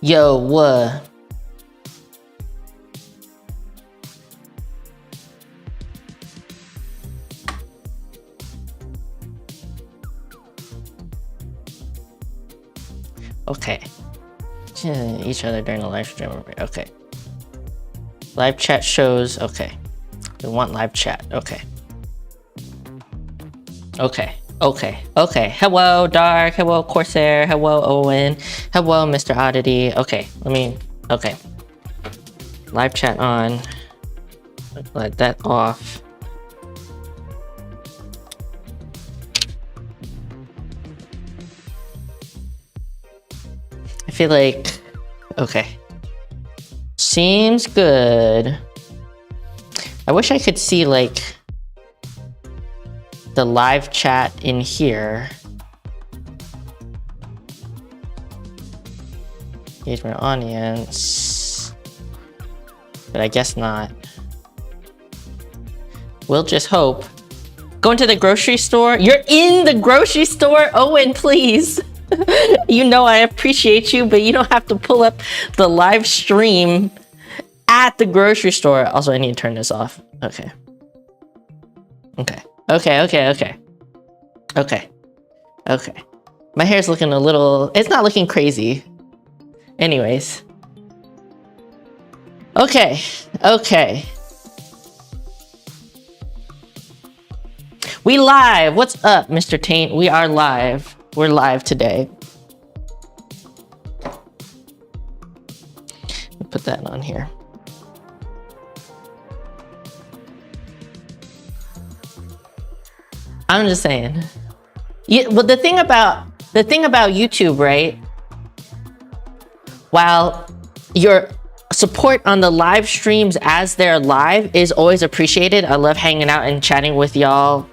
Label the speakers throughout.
Speaker 1: Yo, what? Okay. Each other during the live stream. Okay. Live chat shows. Okay. We want live chat. Okay. Okay. Okay. Okay. Hello, Dark. Hello, Corsair. Hello, Owen. Hello, Mr. Oddity. Okay. Okay. Live chat on. Let that off. I feel like, okay. Seems good. I wish I could see like the live chat in here. Engagement audience. But I guess not. We'll just hope. Going to the grocery store? You're in the grocery store? Owen, please. You know I appreciate you, but you don't have to pull up the live stream at the grocery store. Also, I need to turn this off. Okay. Okay. Okay. My hair's looking a little... It's not looking crazy. Anyways. Okay. We live. What's up, Mr. Taint? We are live. We're live today. Put that on here. I'm just saying. Yeah, but the thing about YouTube, right? While your support on the live streams as they're live is always appreciated. I love hanging out and chatting with y'all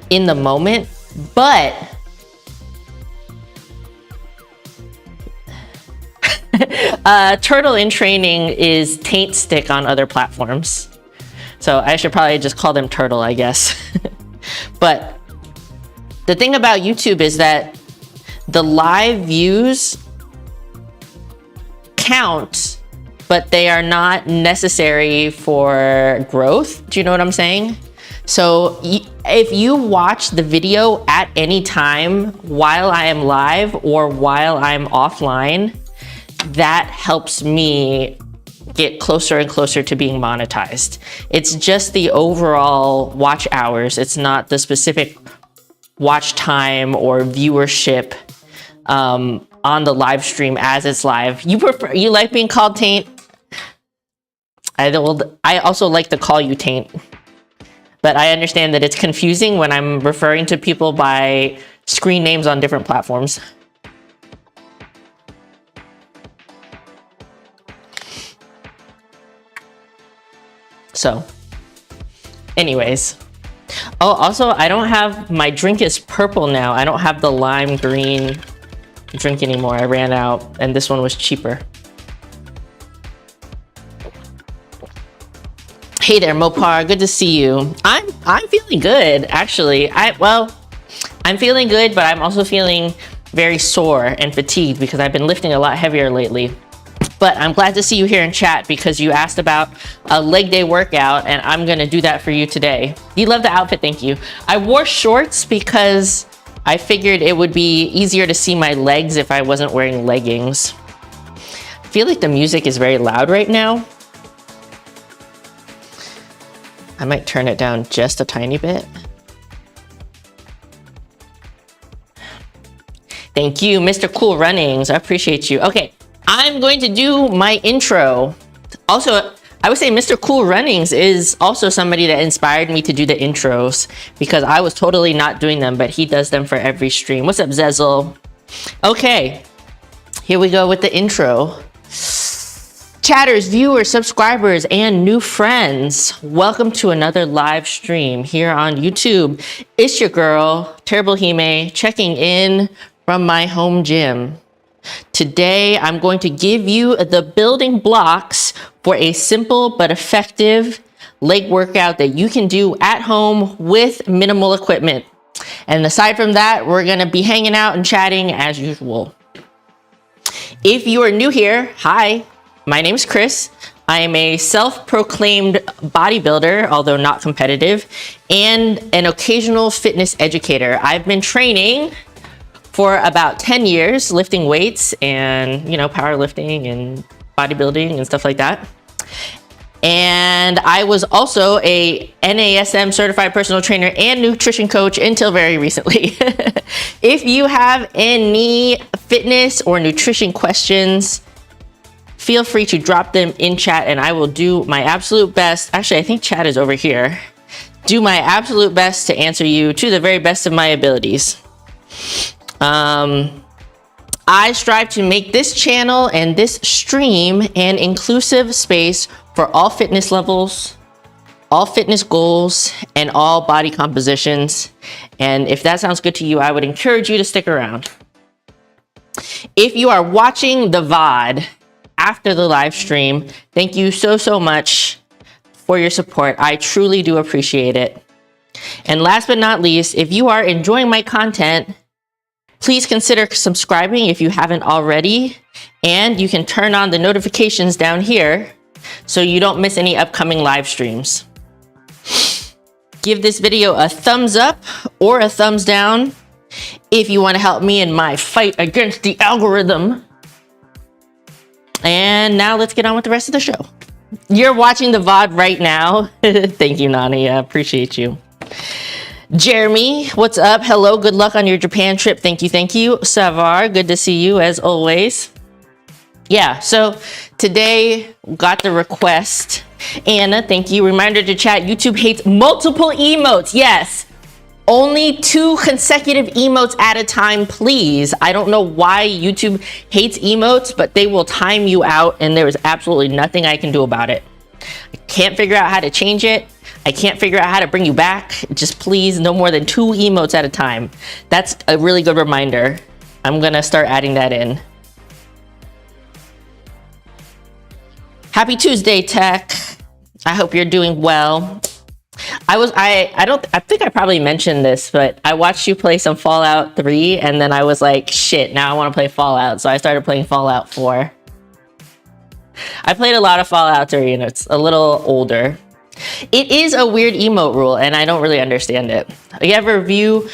Speaker 1: in the moment, but Turtle in Training is Taint Stick on other platforms. So I should probably just call them Turtle, I guess. But the thing about YouTube is that the live views count, but they are not necessary for growth. Do you know what I'm saying? So if you watch the video at any time while I am live or while I'm offline, that helps me get closer and closer to being monetized. It's just the overall watch hours. It's not the specific watch time or viewership on the live stream as it's live. You like being called Taint? I also like to call you Taint, but I understand that it's confusing when I'm referring to people by screen names on different platforms. So, anyways. Oh, also, I don't have, my drink is purple now. I don't have the lime green drink anymore. I ran out, and this one was cheaper. Hey there, Mopar, good to see you. I'm feeling good, actually. I'm feeling good, but I'm also feeling very sore and fatigued because I've been lifting a lot heavier lately. But I'm glad to see you here in chat because you asked about a leg day workout, and I'm gonna do that for you today. You love the outfit, thank you. I wore shorts because I figured it would be easier to see my legs if I wasn't wearing leggings. I feel like the music is very loud right now. I might turn it down just a tiny bit. Thank you, Mr. Cool Runnings. I appreciate you. Okay, I'm going to do my intro. Also, I would say Mr. Cool Runnings is also somebody that inspired me to do the intros because I was totally not doing them, but he does them for every stream. What's up, Zezel? Okay, here we go with the intro. Chatters, viewers, subscribers, and new friends, welcome to another live stream here on YouTube. It's your girl, Terrible Hime, checking in from my home gym. Today, I'm going to give you the building blocks for a simple but effective leg workout that you can do at home with minimal equipment. And aside from that, we're gonna be hanging out and chatting as usual. If you are new here, hi, my name is Chris. I am a self-proclaimed bodybuilder, although not competitive, and an occasional fitness educator. I've been training for about 10 years, lifting weights and, powerlifting and bodybuilding and stuff like that. And I was also a NASM certified personal trainer and nutrition coach until very recently. If you have any fitness or nutrition questions, feel free to drop them in chat and I will do my absolute best. Actually, I think chat is over here. Do my absolute best to answer you to the very best of my abilities. I strive to make this channel and this stream an inclusive space for all fitness levels, all fitness goals, and all body compositions. And if that sounds good to you, I would encourage you to stick around. If you are watching the VOD after the live stream, thank you so much for your support. I truly do appreciate it. And last but not least, if you are enjoying my content, please consider subscribing if you haven't already, and you can turn on the notifications down here so you don't miss any upcoming live streams. Give this video a thumbs up or a thumbs down if you want to help me in my fight against the algorithm. And now let's get on with the rest of the show. You're watching the VOD right now. Thank you, Nani. I appreciate you. Jeremy, what's up? Hello, good luck on your Japan trip. Thank you. Savar, good to see you as always. Yeah, so today got the request. Anna, thank you. Reminder to chat, YouTube hates multiple emotes. Yes, only 2 consecutive emotes at a time, please. I don't know why YouTube hates emotes, but they will time you out and there is absolutely nothing I can do about it. I can't figure out how to change it. I can't figure out how to bring you back. Just please, no more than 2 emotes at a time. That's a really good reminder. I'm gonna start adding that in. Happy Tuesday, Tech. I hope you're doing well. I think I probably mentioned this, but I watched you play some Fallout 3 and then I was like, shit, now I want to play Fallout. So I started playing Fallout 4. I played a lot of Fallout 3 and it's a little older. It is a weird emote rule and I don't really understand it. You have a review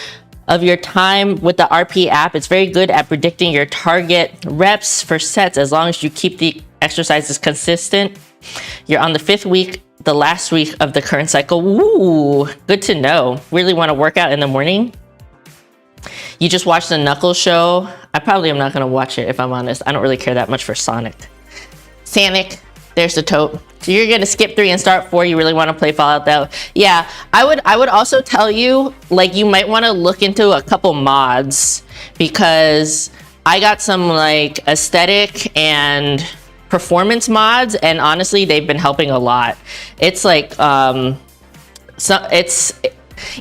Speaker 1: of your time with the RP app. It's very good at predicting your target reps for sets as long as you keep the exercises consistent. You're on the 5th week, the last week of the current cycle. Ooh, good to know. Really want to work out in the morning? You just watched the Knuckles show. I probably am not going to watch it if I'm honest. I don't really care that much for Sonic. There's the tote. So you're going to skip 3 and start 4. You really want to play Fallout though? Yeah, I would also tell you, like, you might want to look into a couple mods because I got some like aesthetic and performance mods and honestly they've been helping a lot. It's like it's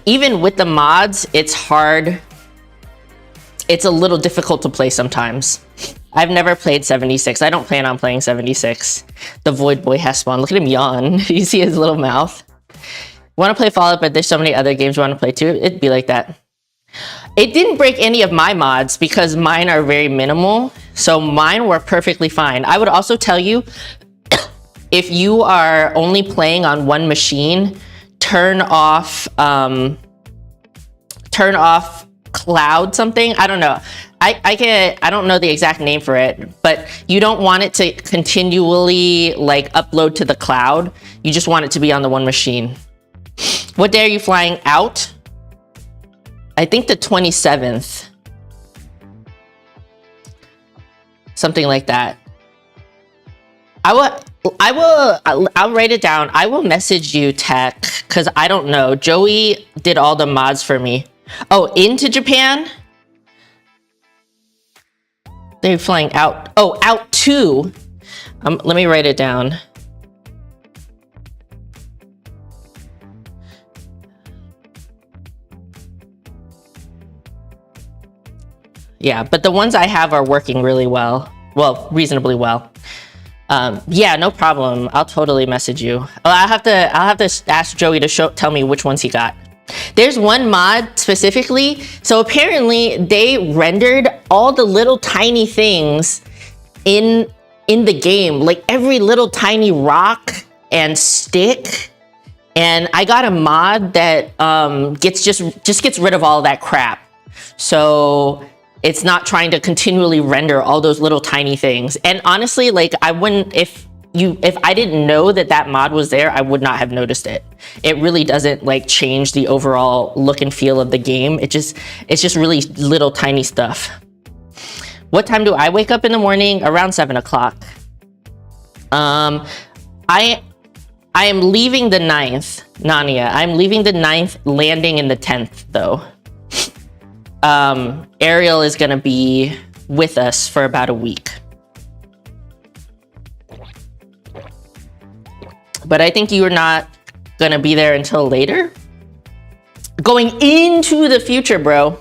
Speaker 1: even with the mods, it's hard. It's a little difficult to play sometimes. I've never played 76. I don't plan on playing 76. The Void Boy has spawned. Look at him yawn. You see his little mouth. Want to play Fallout, but there's so many other games you want to play too. It'd be like that. It didn't break any of my mods because mine are very minimal. So mine were perfectly fine. I would also tell you, if you are only playing on one machine, turn off cloud something. I don't know. I don't know the exact name for it, but you don't want it to continually like upload to the cloud. You just want it to be on the one machine. What day are you flying out? I think the 27th. Something like that. I'll write it down. I will message you, Tech, because I don't know. Joey did all the mods for me. Oh, into Japan? They're flying out. Oh, out to. Let me write it down. Yeah, but the ones I have are working really well. Well, reasonably well. Yeah, no problem. I'll totally message you. I'll have to ask Joey to tell me which ones he got. There's one mod specifically. So apparently they rendered all the little tiny things in the game, like every little tiny rock and stick. And I got a mod that just gets rid of all that crap. So it's not trying to continually render all those little tiny things. And honestly, like I wouldn't, if I didn't know that mod was there, I would not have noticed it. It really doesn't like change the overall look and feel of the game. It's just really little tiny stuff. What time do I wake up in the morning? Around 7 o'clock. I am leaving the 9th, Nania. I'm leaving the 9th, landing in the 10th though. Ariel is gonna be with us for about a week. But I think you are not gonna be there until later. Going into the future, bro.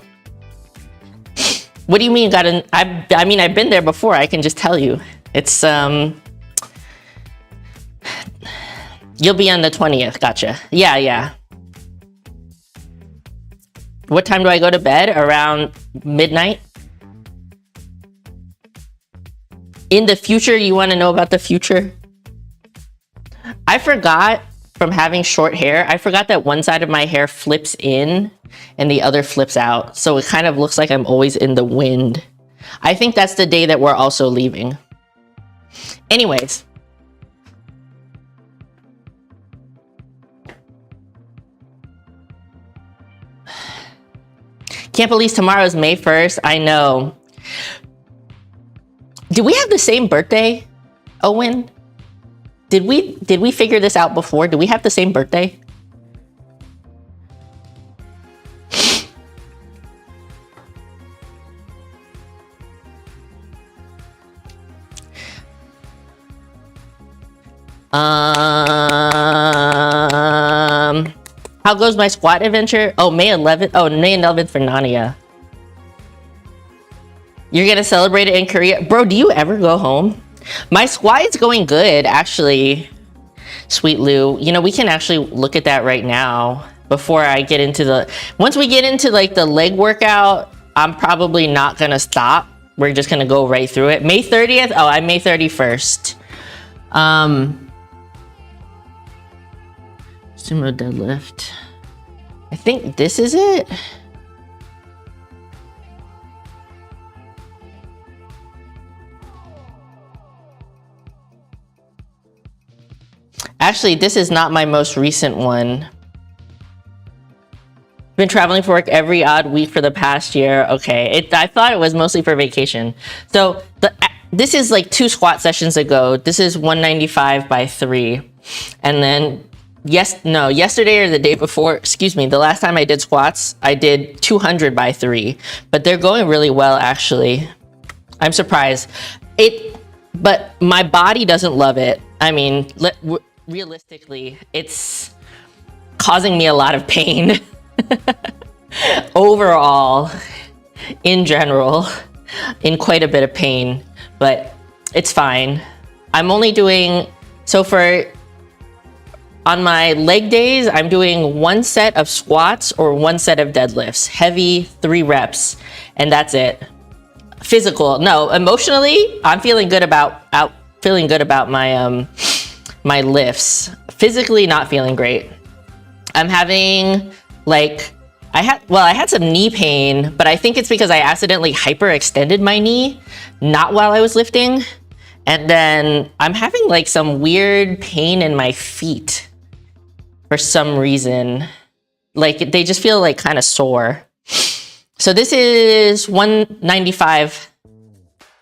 Speaker 1: What do you mean I mean, I've been there before. I can just tell you. It's, you'll be on the 20th. Gotcha. Yeah. What time do I go to bed? Around midnight? In the future? You want to know about the future? I forgot from having short hair, I forgot that one side of my hair flips in and the other flips out. So it kind of looks like I'm always in the wind. I think that's the day that we're also leaving. Anyways. Can't believe tomorrow's May 1st. I know. Do we have the same birthday, Owen? Did we figure this out before? Do we have the same birthday? How goes my squat adventure? Oh, May 11th. Oh, May 11th for Nania. You're gonna celebrate it in Korea? Bro, do you ever go home? My squat is going good, actually. Sweet Lou. You know, we can actually look at that right now before I get into the... Once we get into, like, the leg workout, I'm probably not gonna stop. We're just gonna go right through it. May 30th? Oh, I'm May 31st. Sumo deadlift. I think this is it. Actually, this is not my most recent one. Been traveling for work every odd week for the past year. Okay, I thought it was mostly for vacation. So this is like 2 squat sessions ago. This is 195 by 3. And then yesterday or the day before, excuse me, the last time I did squats, I did 200 by 3. But they're going really well, actually. I'm surprised. But my body doesn't love it. I mean, realistically, it's causing me a lot of pain. Overall, in general, in quite a bit of pain, but it's fine. I'm only doing, on my leg days, I'm doing 1 set of squats or 1 set of deadlifts, heavy 3 reps, and that's it. Physical, no, emotionally, I'm feeling good about my my lifts. Physically, not feeling great. I'm having I had some knee pain, but I think it's because I accidentally hyperextended my knee, not while I was lifting. And then I'm having like some weird pain in my feet for some reason. Like they just feel like kind of sore. So this is 195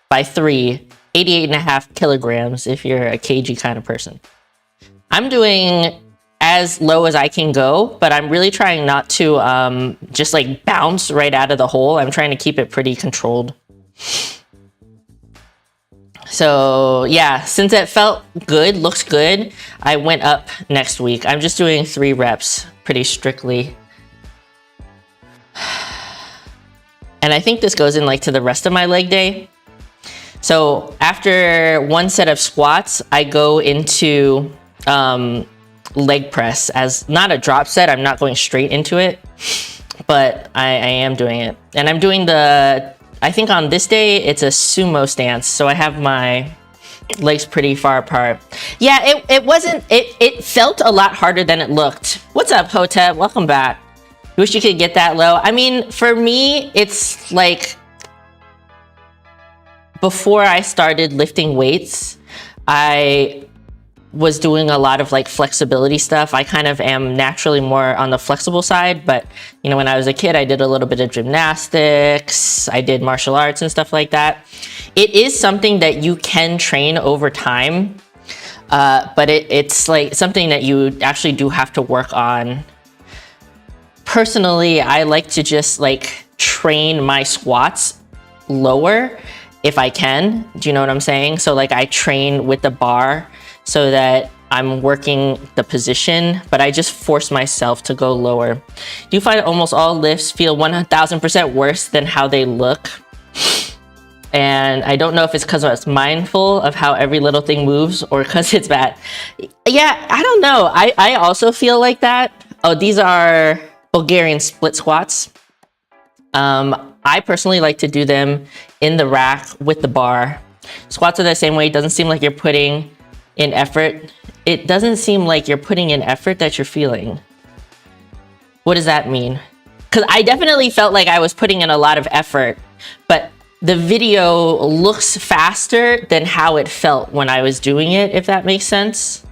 Speaker 1: by 3, 88.5 kilograms if you're a kg kind of person. I'm doing as low as I can go, but I'm really trying not to just like bounce right out of the hole. I'm trying to keep it pretty controlled. So yeah, since it felt good, looks good, I went up next week. I'm just doing 3 reps pretty strictly. And I think this goes in like to the rest of my leg day. So after 1 set of squats, I go into leg press as not a drop set. I'm not going straight into it, but I am doing it. And I'm doing the I think on this day, it's a sumo stance. So I have my legs pretty far apart. Yeah, it felt a lot harder than it looked. What's up, Hotep? Welcome back. Wish you could get that low. I mean, for me, it's like before I started lifting weights, I was doing a lot of like flexibility stuff. I kind of am naturally more on the flexible side, but you know, when I was a kid, I did a little bit of gymnastics, I did martial arts and stuff like that. It is something that you can train over time, but it's like something that you actually do have to work on. Personally, I like to just like train my squats lower if I can. Do you know what I'm saying? So like I train with the bar so that I'm working the position, but I just force myself to go lower. Do you find almost all lifts feel 1000% worse than how they look? And I don't know if it's because I was mindful of how every little thing moves or because it's bad. Yeah, I don't know. I also feel like that. Oh, these are Bulgarian split squats. I personally like to do them in the rack with the bar. Squats are the same way. It doesn't seem like you're putting in effort. It doesn't seem like you're putting in effort that you're feeling. What does that mean? Because I definitely felt like I was putting in a lot of effort, but the video looks faster than how it felt when I was doing it, if that makes sense.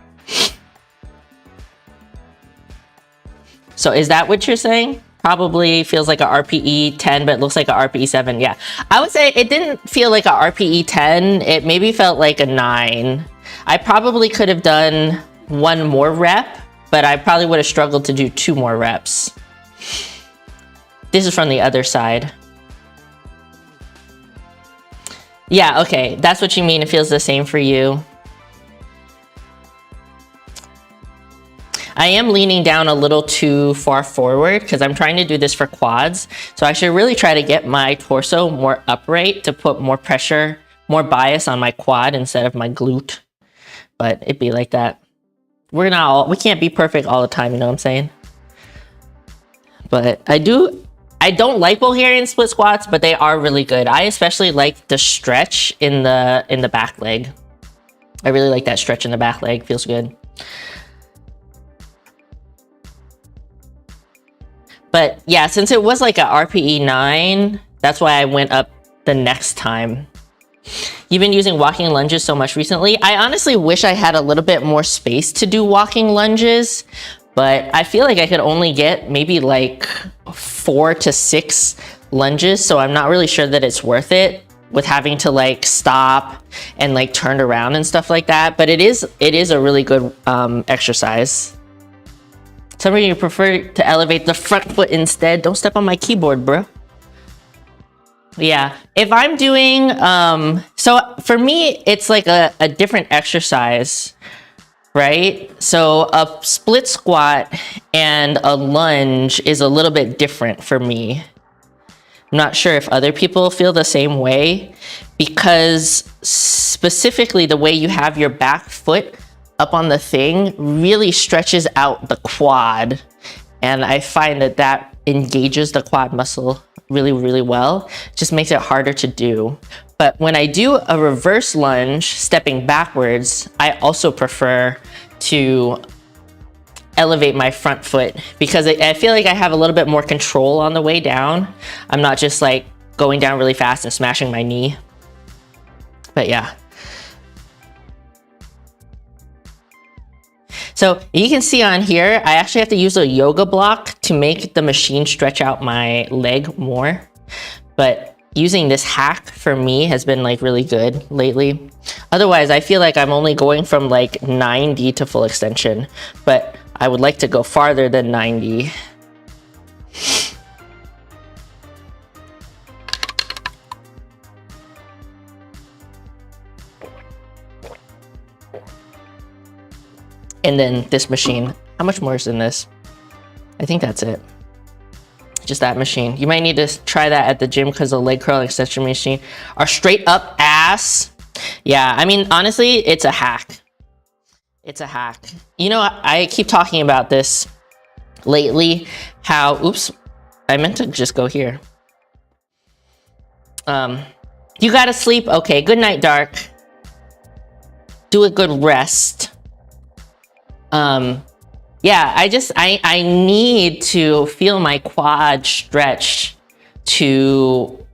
Speaker 1: So is that what you're saying? Probably feels like a RPE 10, but it looks like a RPE 7. Yeah, I would say it didn't feel like a RPE 10. It maybe felt like a 9. I probably could have done one more rep, but I probably would have struggled to do 2 more reps. This is from the other side. Yeah, okay, that's what you mean. It feels the same for you. I am leaning down a little too far forward because I'm trying to do this for quads. So I should really try to get my torso more upright to put more pressure, more bias on my quad instead of my glute. But it'd be like that. We can't be perfect all the time, you know what I'm saying? But I don't like Bulgarian split squats, but they are really good. I especially like the stretch in the back leg. I really like that stretch in the back leg, feels good. But yeah, since it was like a RPE 9, that's why I went up the next time. You've been using walking lunges so much recently. I honestly wish I had a little bit more space to do walking lunges, but I feel like I could only get maybe like 4 to 6 lunges, so I'm not really sure that it's worth it with having to like stop and like turn around and stuff like that. But it is a really good exercise. Some of you prefer to elevate the front foot instead. Don't step on my keyboard, bro. Yeah, if I'm doing, so for me, it's like a different exercise, right? So a split squat and a lunge is a little bit different for me. I'm not sure if other people feel the same way, because specifically the way you have your back foot up on the thing really stretches out the quad. And I find that engages the quad muscle really, really well. It just makes it harder to do. But when I do a reverse lunge, stepping backwards, I also prefer to elevate my front foot because I feel like I have a little bit more control on the way down. I'm not just like going down really fast and smashing my knee. But yeah. So you can see on here, I actually have to use a yoga block to make the machine stretch out my leg more. But using this hack for me has been like really good lately. Otherwise, I feel like I'm only going from like 90 to full extension, but I would like to go farther than 90. And then this machine. How much more is in this? I think that's it. Just that machine. You might need to try that at the gym because the leg curl extension machine are straight up ass. Yeah, I mean, honestly, it's a hack. It's a hack. You know, I keep talking about this lately, how, oops, I meant to just go here. You gotta sleep? Okay, good night, Dark. Do a good rest. Yeah, I need to feel my quad stretch to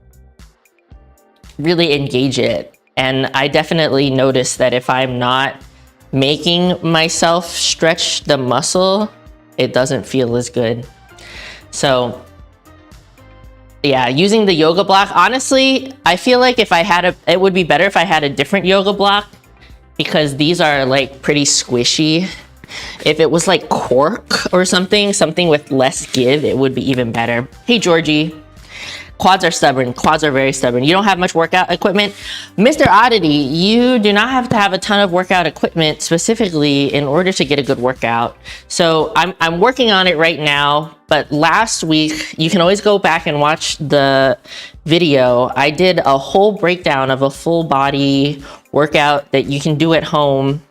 Speaker 1: really engage it. And I definitely notice that if I'm not making myself stretch the muscle, it doesn't feel as good. So yeah, using the yoga block, honestly, I feel like if I had it would be better if I had a different yoga block, because these are like pretty squishy. If it was like cork or something with less give, it would be even better. Hey, Georgie. Quads are stubborn. Quads are very stubborn. You don't have much workout equipment. Mr. Oddity, you do not have to have a ton of workout equipment specifically in order to get a good workout. So I'm working on it right now, but last week, you can always go back and watch the video. I did a whole breakdown of a full body workout that you can do at home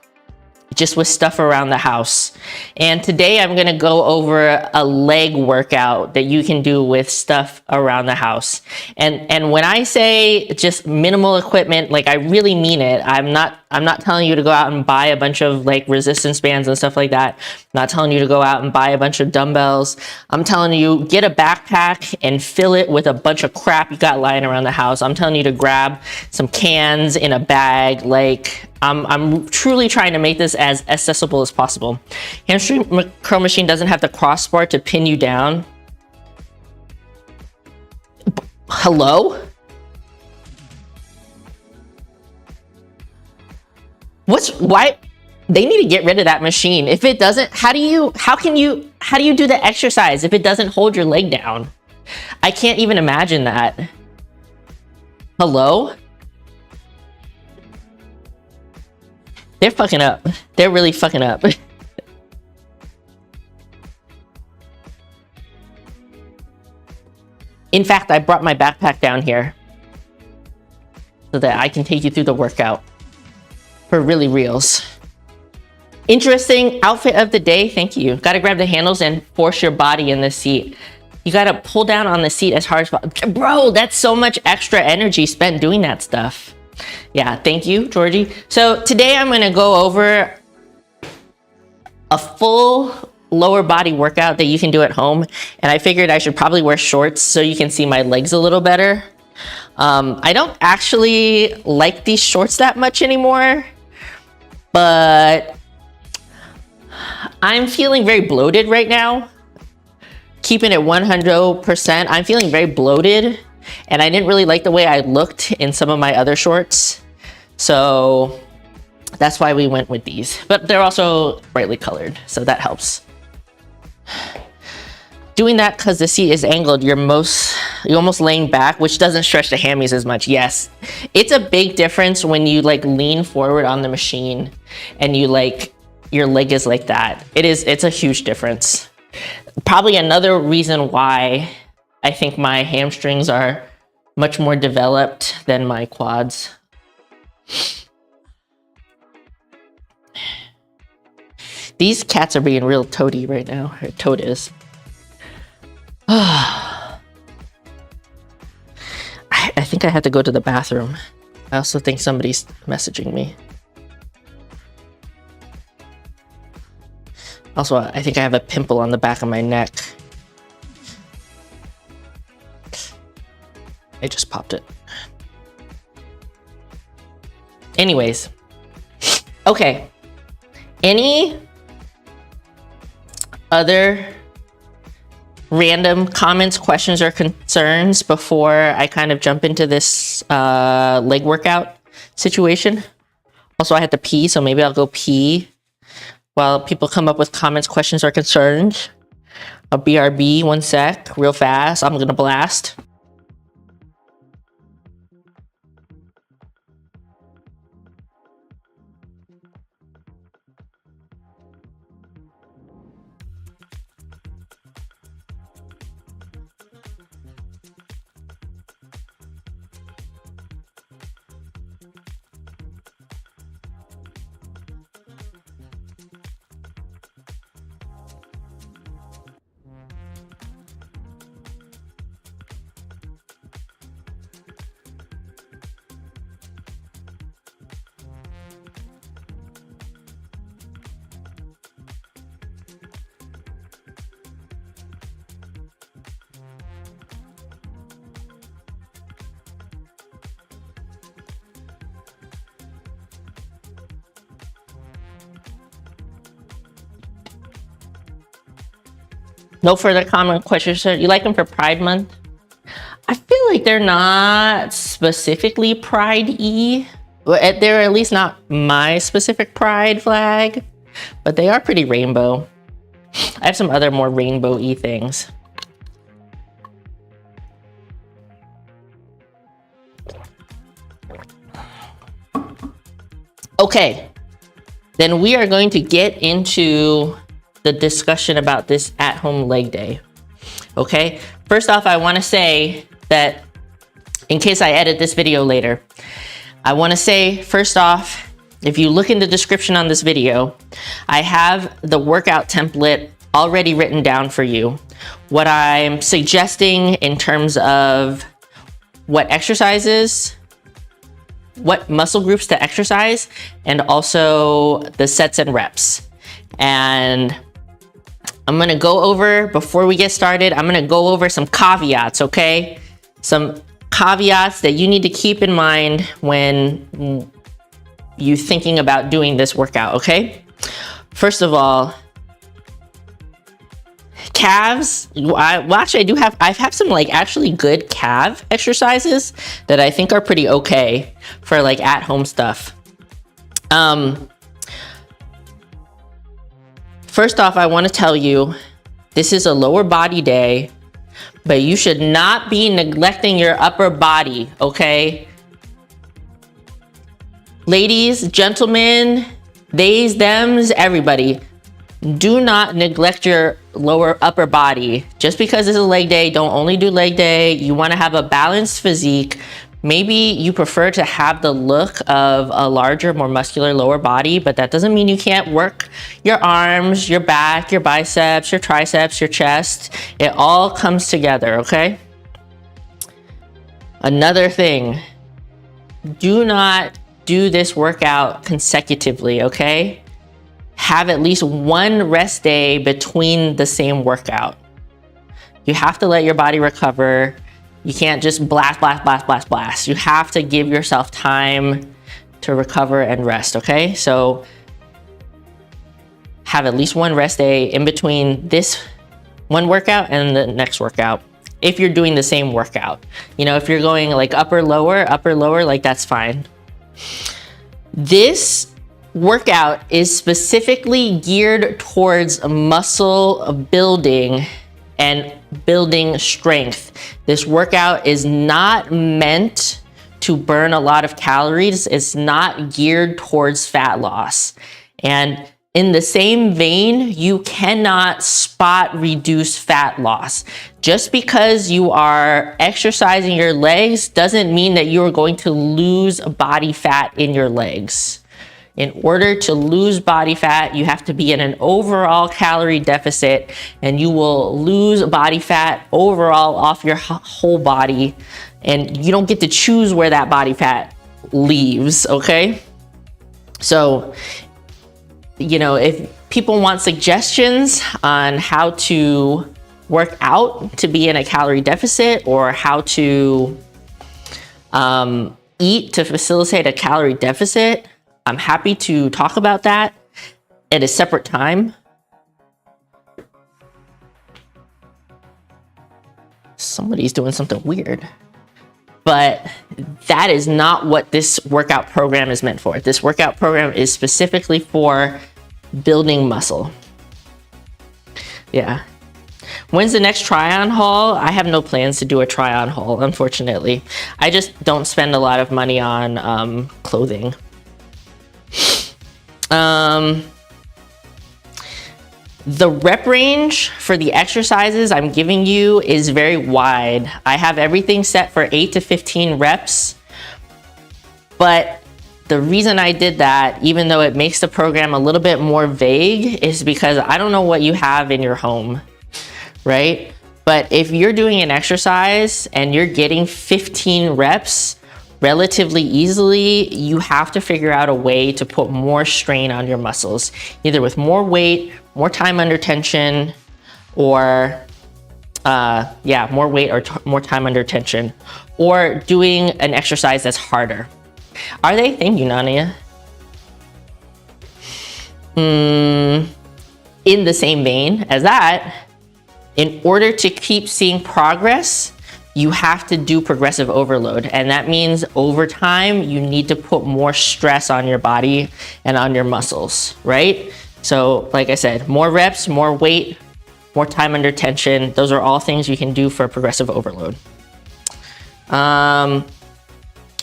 Speaker 1: just with stuff around the house. And today I'm gonna go over a leg workout that you can do with stuff around the house. And when I say just minimal equipment, like I really mean it. I'm not telling you to go out and buy a bunch of like resistance bands and stuff like that. I'm not telling you to go out and buy a bunch of dumbbells. I'm telling you, get a backpack and fill it with a bunch of crap you got lying around the house. I'm telling you to grab some cans in a bag. Like, I'm truly trying to make this as accessible as possible. Hamstring curl machine doesn't have the crossbar to pin you down. Hello? Why? They need to get rid of that machine. If it doesn't, how do you do the exercise if it doesn't hold your leg down? I can't even imagine that. Hello? They're fucking up. They're really fucking up. In fact, I brought my backpack down here so that I can take you through the workout for really reals. Interesting outfit of the day. Thank you. Gotta grab the handles and force your body in the seat. You gotta pull down on the seat as hard as possible. Bro, that's so much extra energy spent doing that stuff. Yeah, thank you, Georgie. So today I'm gonna go over a full lower body workout that you can do at home. And I figured I should probably wear shorts so you can see my legs a little better. I don't actually like these shorts that much anymore, but I'm feeling very bloated right now. Keeping it 100%, I'm feeling very bloated. And I didn't really like the way I looked in some of my other shorts. So that's why we went with these. But they're also brightly colored, so that helps. Doing that because the seat is angled, you're almost laying back, which doesn't stretch the hammies as much. Yes, it's a big difference when you like lean forward on the machine and you like, your leg is like that. It's a huge difference. Probably another reason why I think my hamstrings are much more developed than my quads. These cats are being real toady right now. Or toad is. I think I have to go to the bathroom. I also think somebody's messaging me. Also, I think I have a pimple on the back of my neck. I just popped it. Anyways. Okay. Any other random comments, questions, or concerns before I kind of jump into this leg workout situation? Also, I had to pee, so maybe I'll go pee while people come up with comments, questions, or concerns. I'll BRB 1 sec, real fast. I'm gonna blast. No further comment questions. You like them for Pride Month? I feel like they're not specifically Pride-y. They're at least not my specific Pride flag, but they are pretty rainbow. I have some other more rainbow-y things. Okay, then we are going to get into the discussion about this at-home leg day. Okay, first off, I want to say that in case I edit this video later, I want to say first off, if you look in the description on this video, I have the workout template already written down for you. What I'm suggesting in terms of what exercises, what muscle groups to exercise, and also the sets and reps. And I'm gonna go over, before we get started, I'm gonna go over some caveats, okay? Some caveats that you need to keep in mind when you're thinking about doing this workout, okay? First of all, calves. Actually, I have some like actually good calf exercises that I think are pretty okay for like at-home stuff. First off, I want to tell you, this is a lower body day, but you should not be neglecting your upper body, okay? Ladies, gentlemen, theys, thems, everybody, do not neglect your upper body. Just because it's a leg day, don't only do leg day. You want to have a balanced physique. Maybe you prefer to have the look of a larger, more muscular lower body, but that doesn't mean you can't work your arms, your back, your biceps, your triceps, your chest. It all comes together, okay? Another thing, do not do this workout consecutively, okay? Have at least one rest day between the same workout. You have to let your body recover. You can't just blast, blast, blast, blast, blast. You have to give yourself time to recover and rest, okay? So have at least one rest day in between this one workout and the next workout. If you're doing the same workout, you know, if you're going like upper, lower, like that's fine. This workout is specifically geared towards muscle building and building strength. This workout is not meant to burn a lot of calories. It's not geared towards fat loss. And in the same vein, you cannot spot reduce fat loss. Just because you are exercising your legs doesn't mean that you are going to lose body fat in your legs. In order to lose body fat, you have to be in an overall calorie deficit, and you will lose body fat overall off your whole body, and you don't get to choose where that body fat leaves, okay? So, you know, if people want suggestions on how to work out to be in a calorie deficit, or how to eat to facilitate a calorie deficit, I'm happy to talk about that at a separate time. Somebody's doing something weird. But that is not what this workout program is meant for. This workout program is specifically for building muscle. Yeah. When's the next try-on haul? I have no plans to do a try-on haul, unfortunately. I just don't spend a lot of money on clothing. The rep range for the exercises I'm giving you is very wide. I have everything set for 8 to 15 reps, but the reason I did that, even though it makes the program a little bit more vague, is because I don't know what you have in your home, right? But if you're doing an exercise and you're getting 15 reps relatively easily, you have to figure out a way to put more strain on your muscles, either with more weight, more time under tension, or more weight or more time under tension, or doing an exercise that's harder. Are they? Thank you, Nania. In the same vein as that, In order to keep seeing progress, you have to do progressive overload. And that means over time, you need to put more stress on your body and on your muscles, right? So like I said, more reps, more weight, more time under tension. Those are all things you can do for progressive overload.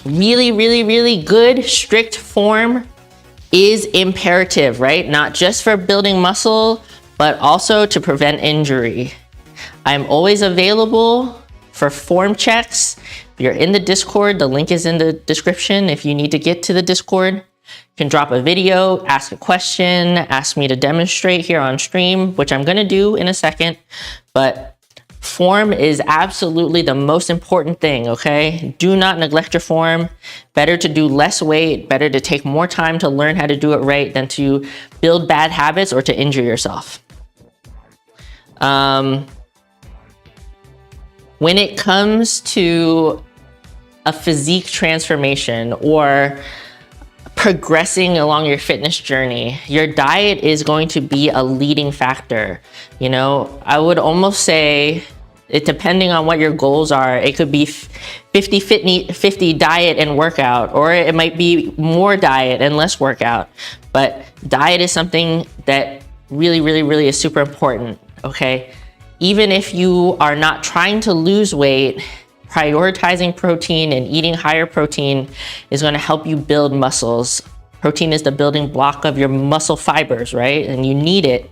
Speaker 1: Really, really, really good strict form is imperative, right? Not just for building muscle, but also to prevent injury. I'm always available for form checks. If you're in the Discord, the link is in the description. If you need to get to the Discord, you can drop a video, ask a question, ask me to demonstrate here on stream, which I'm gonna do in a second. But form is absolutely the most important thing, okay? Do not neglect your form. Better to do less weight, better to take more time to learn how to do it right than to build bad habits or to injure yourself. When it comes to a physique transformation or progressing along your fitness journey, your diet is going to be a leading factor. You know, I would almost say, it depending on what your goals are, it could be 50 diet and workout, or it might be more diet and less workout. But diet is something that really, really, really is super important, okay? Even if you are not trying to lose weight, prioritizing protein and eating higher protein is going to help you build muscles. Protein is the building block of your muscle fibers, right? And you need it.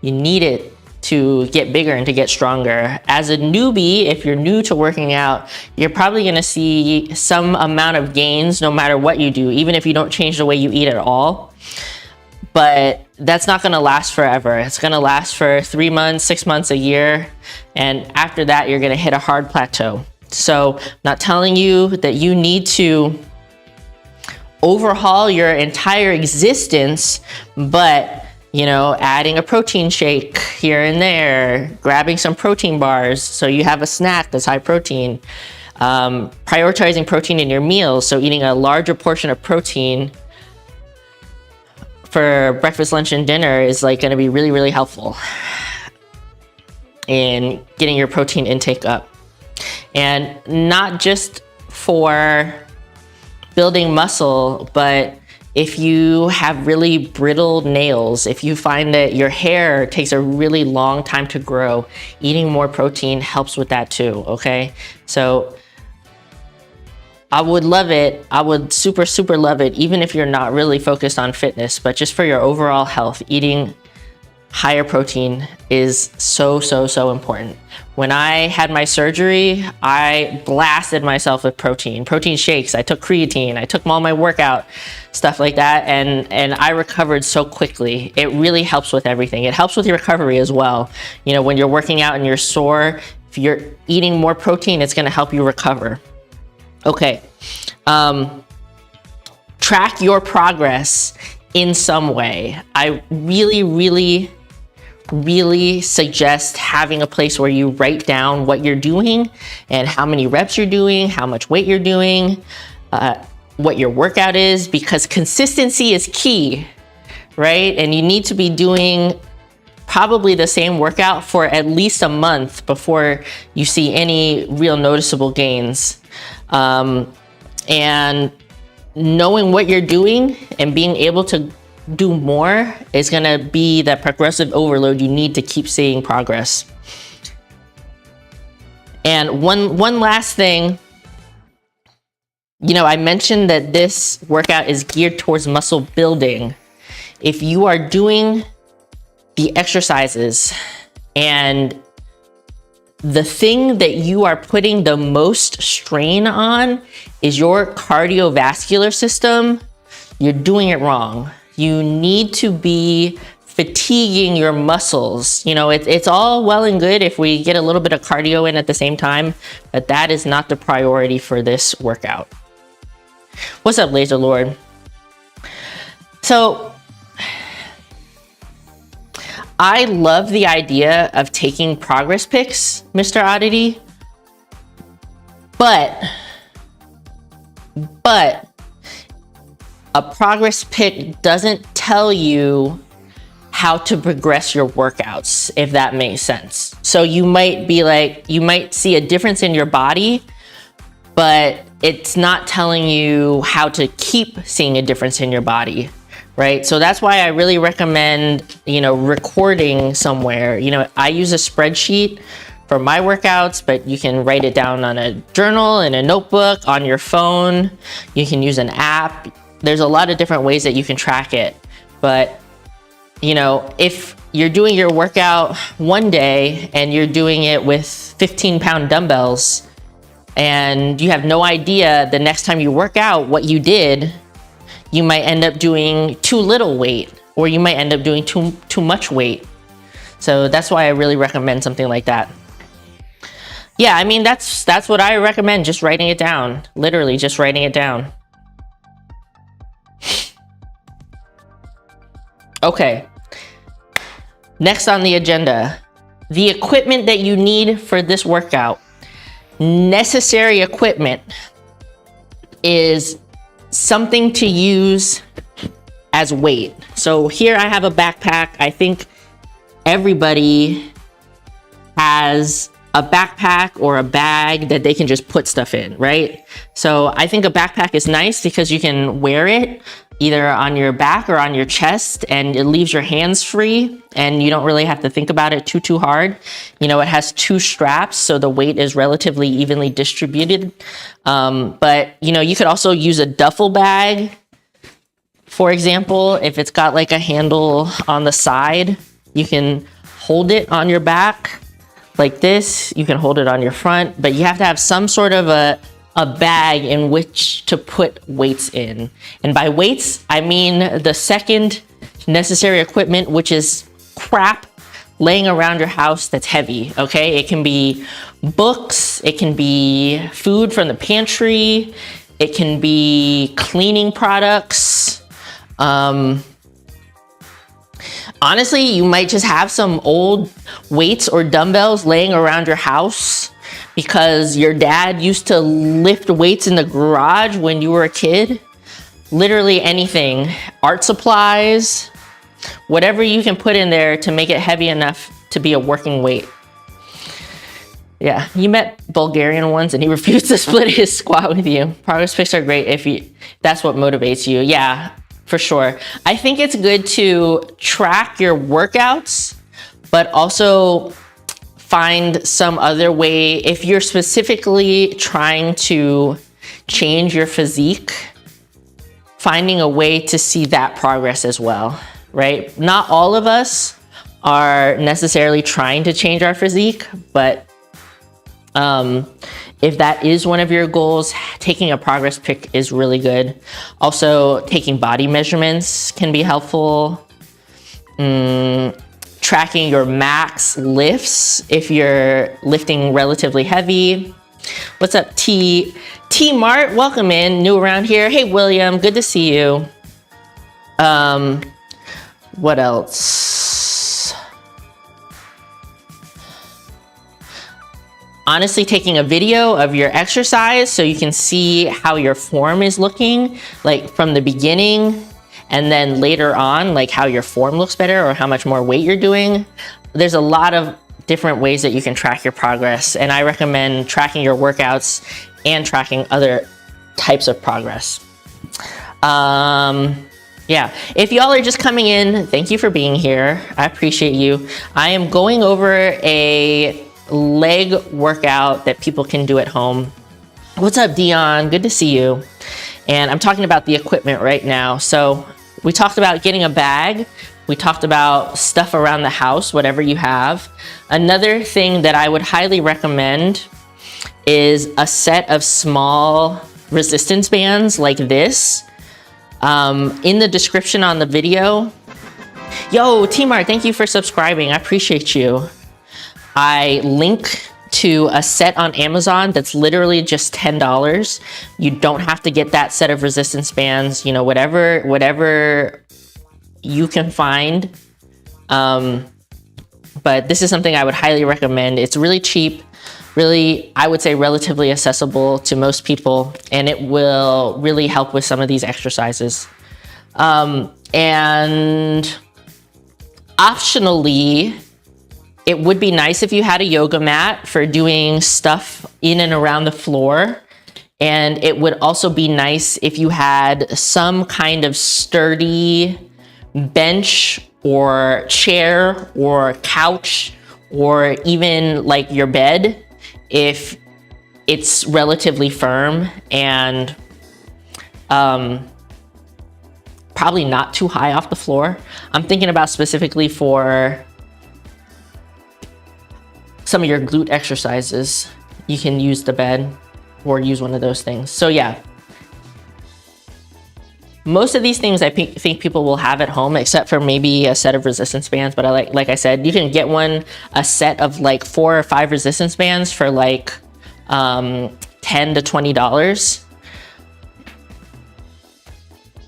Speaker 1: You need it to get bigger and to get stronger. As a newbie, if you're new to working out, you're probably going to see some amount of gains no matter what you do, even if you don't change the way you eat at all. But that's not gonna last forever. It's gonna last for 3 months, 6 months, a year. And after that, you're gonna hit a hard plateau. So I'm not telling you that you need to overhaul your entire existence, but you know, adding a protein shake here and there, grabbing some protein bars so you have a snack that's high protein, prioritizing protein in your meals, so eating a larger portion of protein for breakfast, lunch, and dinner is like going to be really, really helpful in getting your protein intake up. And not just for building muscle, but if you have really brittle nails, if you find that your hair takes a really long time to grow, eating more protein helps with that too, okay? So I would love it. I would super, super love it, even if you're not really focused on fitness, but just for your overall health, eating higher protein is so, so, so important. When I had my surgery, I blasted myself with protein shakes. I took creatine, I took all my workout, stuff like that, and I recovered so quickly. It really helps with everything. It helps with your recovery as well. You know, when you're working out and you're sore, if you're eating more protein, it's gonna help you recover. Okay, track your progress in some way. I really, really, really suggest having a place where you write down what you're doing and how many reps you're doing, how much weight you're doing, what your workout is, because consistency is key, right? And you need to be doing probably the same workout for at least a month before you see any real noticeable gains. And knowing what you're doing and being able to do more is gonna be that progressive overload you need to keep seeing progress. And one last thing, you know, I mentioned that this workout is geared towards muscle building. If you are doing the exercises and the thing that you are putting the most strain on is your cardiovascular system, you're doing it wrong. You need to be fatiguing your muscles. You know, it's all well and good if we get a little bit of cardio in at the same time, but that is not the priority for this workout. What's up, Laser Lord? So, I love the idea of taking progress pics, Mr. Oddity, but a progress pic doesn't tell you how to progress your workouts, if that makes sense. So you might be like, you might see a difference in your body, but it's not telling you how to keep seeing a difference in your body, right? So that's why I really recommend, you know, recording somewhere. You know, I use a spreadsheet for my workouts, but you can write it down on a journal, in a notebook, on your phone. You can use an app. There's a lot of different ways that you can track it. But, you know, if you're doing your workout one day and you're doing it with 15-pound dumbbells, and you have no idea the next time you work out what you did, you might end up doing too little weight, or you might end up doing too much weight. So that's why I really recommend something like that. Yeah, I mean, that's what I recommend, just writing it down. Literally, just writing it down. Okay. Next on the agenda, the equipment that you need for this workout. Necessary equipment is something to use as weight. So here I have a backpack. I think everybody has a backpack or a bag that they can just put stuff in, right? So I think a backpack is nice because you can wear it either on your back or on your chest, and it leaves your hands free and you don't really have to think about it too hard. You know, it has 2 straps, so the weight is relatively evenly distributed. But you know, you could also use a duffel bag, for example. If it's got like a handle on the side, you can hold it on your back like this. You can hold it on your front, but you have to have some sort of a bag in which to put weights in. And by weights, I mean the second necessary equipment, which is crap laying around your house that's heavy, okay? It can be books, it can be food from the pantry, it can be cleaning products. Honestly, you might just have some old weights or dumbbells laying around your house because your dad used to lift weights in the garage when you were a kid. Literally anything, art supplies, whatever you can put in there to make it heavy enough to be a working weight. Yeah, you met Bulgarian once and he refused to split his squat with you. Progress pics are great if that's what motivates you. Yeah, for sure. I think it's good to track your workouts, but also find some other way. If you're specifically trying to change your physique, finding a way to see that progress as well, right? Not all of us are necessarily trying to change our physique, but if that is one of your goals, taking a progress pic is really good. Also, taking body measurements can be helpful. Tracking your max lifts if you're lifting relatively heavy. What's up, T Mart? Welcome in, new around here. Hey, William, good to see you. What else? Honestly, taking a video of your exercise so you can see how your form is looking, like from the beginning, and then later on, like how your form looks better or how much more weight you're doing. There's a lot of different ways that you can track your progress, and I recommend tracking your workouts and tracking other types of progress. Yeah, if y'all are just coming in, thank you for being here. I appreciate you. I am going over a leg workout that people can do at home. What's up, Dion? Good to see you. And I'm talking about the equipment right now. So we talked about getting a bag. We talked about stuff around the house, whatever you have. Another thing that I would highly recommend is a set of small resistance bands like this. In the description on the video. Yo, T-Mart, thank you for subscribing. I appreciate you. I link to a set on Amazon that's literally just $10. You don't have to get that set of resistance bands, you know, whatever you can find. But this is something I would highly recommend. It's really cheap, really, I would say relatively accessible to most people, and it will really help with some of these exercises. And optionally, It would be nice if you had a yoga mat for doing stuff in and around the floor. And it would also be nice if you had some kind of sturdy bench or chair or couch or even like your bed if it's relatively firm and probably not too high off the floor. I'm thinking about specifically for some of your glute exercises. You can use the bed or use one of those things. So yeah, most of these things I think people will have at home, except for maybe a set of resistance bands. But like I said, you can get a set of like 4 or 5 resistance bands for like $10 to $20.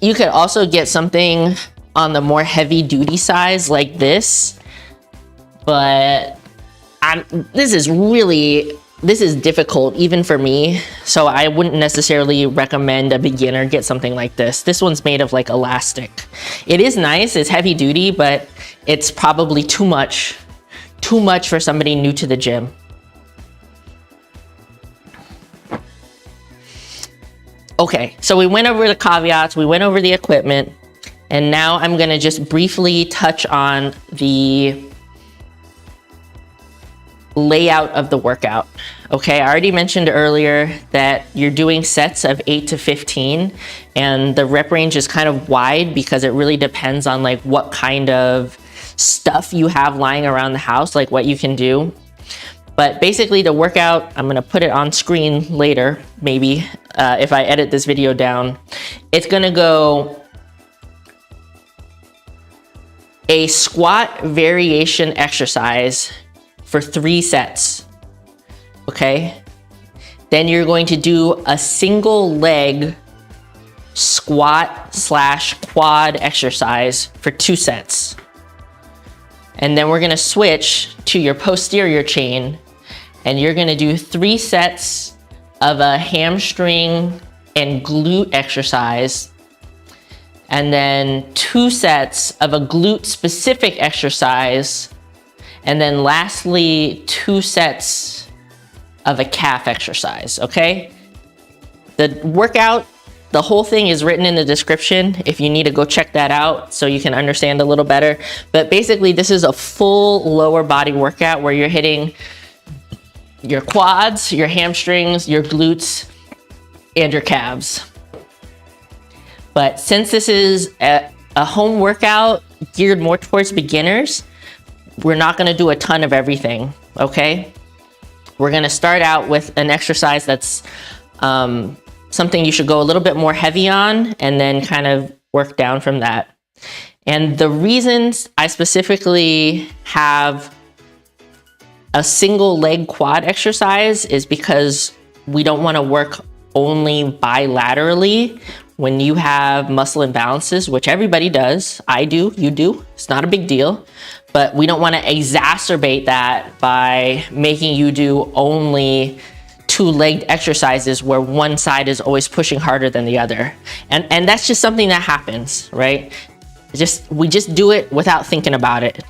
Speaker 1: You could also get something on the more heavy duty size like this, but this is difficult even for me, so I wouldn't necessarily recommend a beginner get something like this. This one's made of like elastic. It is nice, it's heavy duty, but it's probably too much for somebody new to the gym. Okay, so we went over the caveats, we went over the equipment, and now I'm gonna just briefly touch on the layout of the workout. Okay, I already mentioned earlier that you're doing sets of 8 to 15, and the rep range is kind of wide because it really depends on like what kind of stuff you have lying around the house, like what you can do. But basically the workout, I'm gonna put it on screen later, maybe, if I edit this video down. It's gonna go a squat variation exercise for 3 sets, okay? Then you're going to do a single leg squat / quad exercise for 2 sets. And then we're gonna switch to your posterior chain, and you're gonna do 3 sets of a hamstring and glute exercise, and then 2 sets of a glute specific exercise, and then lastly 2 sets of a calf exercise, okay? The workout, the whole thing is written in the description if you need to go check that out so you can understand a little better. But basically this is a full lower body workout where you're hitting your quads, your hamstrings, your glutes, and your calves. But since this is a home workout geared more towards beginners, we're not gonna do a ton of everything, okay? We're gonna start out with an exercise that's something you should go a little bit more heavy on and then kind of work down from that. And the reasons I specifically have a single leg quad exercise is because we don't wanna work only bilaterally when you have muscle imbalances, which everybody does. I do, you do, it's not a big deal. But we don't wanna exacerbate that by making you do only 2-legged exercises where one side is always pushing harder than the other. And that's just something that happens, right? We just do it without thinking about it.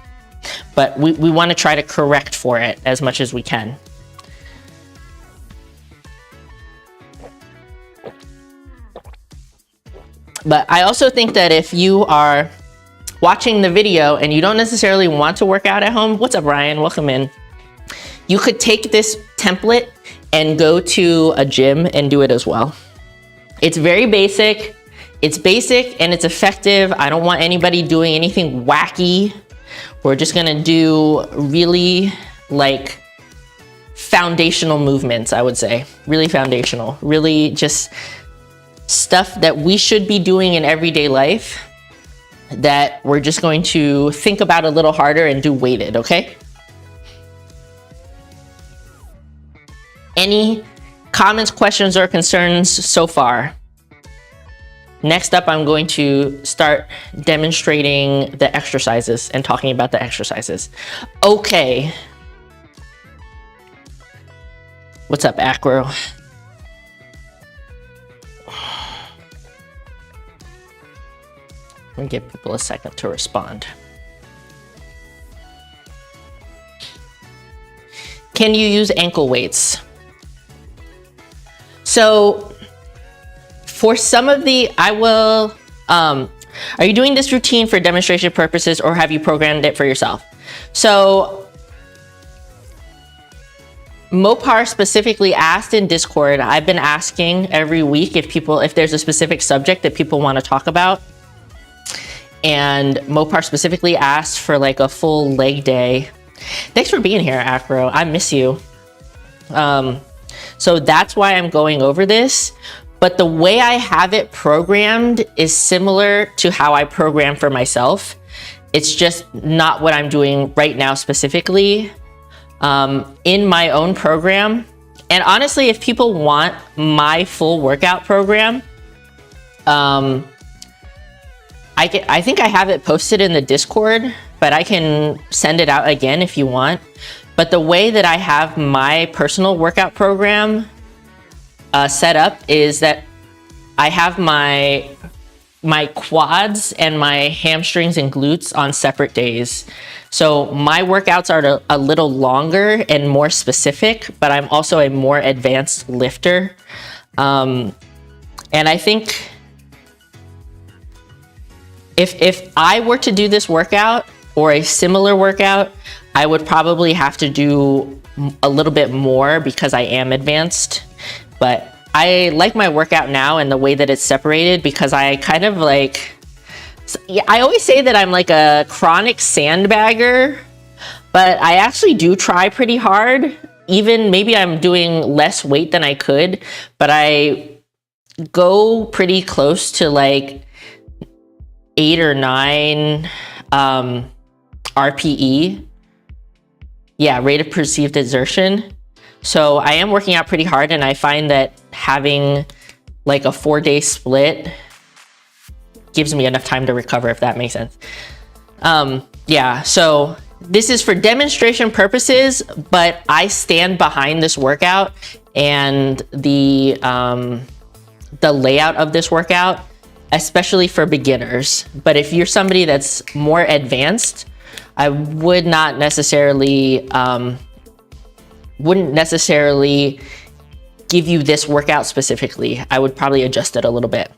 Speaker 1: But we wanna try to correct for it as much as we can. But I also think that if you are watching the video and you don't necessarily want to work out at home, what's up, Ryan? Welcome in. You could take this template and go to a gym and do it as well. It's very basic. It's basic and it's effective. I don't want anybody doing anything wacky. We're just gonna do really like foundational movements, I would say. Really foundational, really just stuff that we should be doing in everyday life that we're just going to think about a little harder and do weighted, okay? Any comments, questions, or concerns so far? Next up, I'm going to start demonstrating the exercises and talking about the exercises. Okay. What's up, Acro? Let me give people a second to respond. Can you use ankle weights? So for some of the, are you doing this routine for demonstration purposes or have you programmed it for yourself? So Mopar specifically asked in Discord, I've been asking every week if there's a specific subject that people want to talk about. And Mopar specifically asked for like a full leg day. Thanks for being here, Acro. I miss you. So that's why I'm going over this. But the way I have it programmed is similar to how I program for myself. It's just not what I'm doing right now specifically in my own program. And honestly, if people want my full workout program, I think I have it posted in the Discord, but I can send it out again if you want. But the way that I have my personal workout program set up is that I have my quads and my hamstrings and glutes on separate days. So my workouts are a little longer and more specific, but I'm also a more advanced lifter. And I think if I were to do this workout or a similar workout, I would probably have to do a little bit more because I am advanced. But I like my workout now and the way that it's separated because I kind of like, I always say that I'm like a chronic sandbagger, but I actually do try pretty hard. Even maybe I'm doing less weight than I could, but I go pretty close to like 8 or 9 RPE. Yeah, rate of perceived exertion. So I am working out pretty hard, and I find that having like a 4-day split gives me enough time to recover, if that makes sense. Yeah, so this is for demonstration purposes, but I stand behind this workout and the layout of this workout, especially for beginners. But if you're somebody that's more advanced, I would not necessarily, wouldn't necessarily give you this workout specifically. I would probably adjust it a little bit.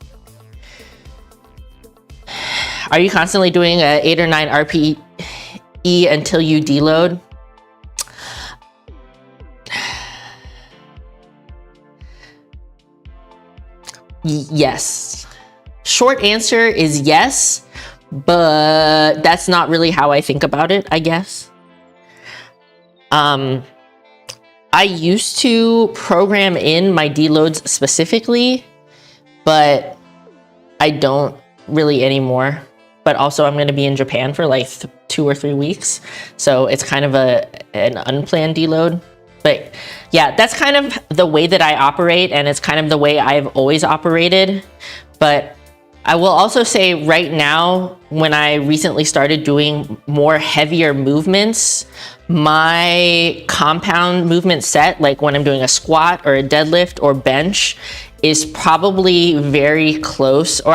Speaker 1: Are you constantly doing a 8 or 9 RPE until you deload? Yes. Short answer is yes, but that's not really how I think about it, I guess. I used to program in my deloads specifically, but I don't really anymore. But also I'm going to be in Japan for like 2 or 3 weeks, so it's kind of an unplanned deload. But yeah, that's kind of the way that I operate, and it's kind of the way I've always operated. But I will also say right now, when I recently started doing more heavier movements, my compound movement set, like when I'm doing a squat or a deadlift or bench, is probably very close, or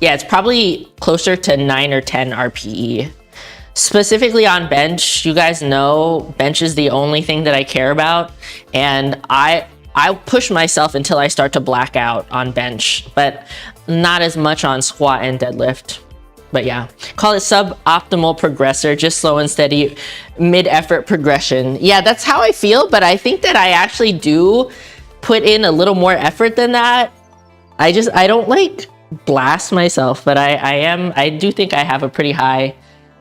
Speaker 1: yeah, it's probably closer to 9 or 10 RPE. Specifically on bench, you guys know bench is the only thing that I care about, and I'll push myself until I start to black out on bench, but not as much on squat and deadlift. But yeah, call it suboptimal progressor, just slow and steady mid-effort progression. Yeah, that's how I feel, but I think that I actually do put in a little more effort than that. I don't like blast myself, but I do think I have a pretty high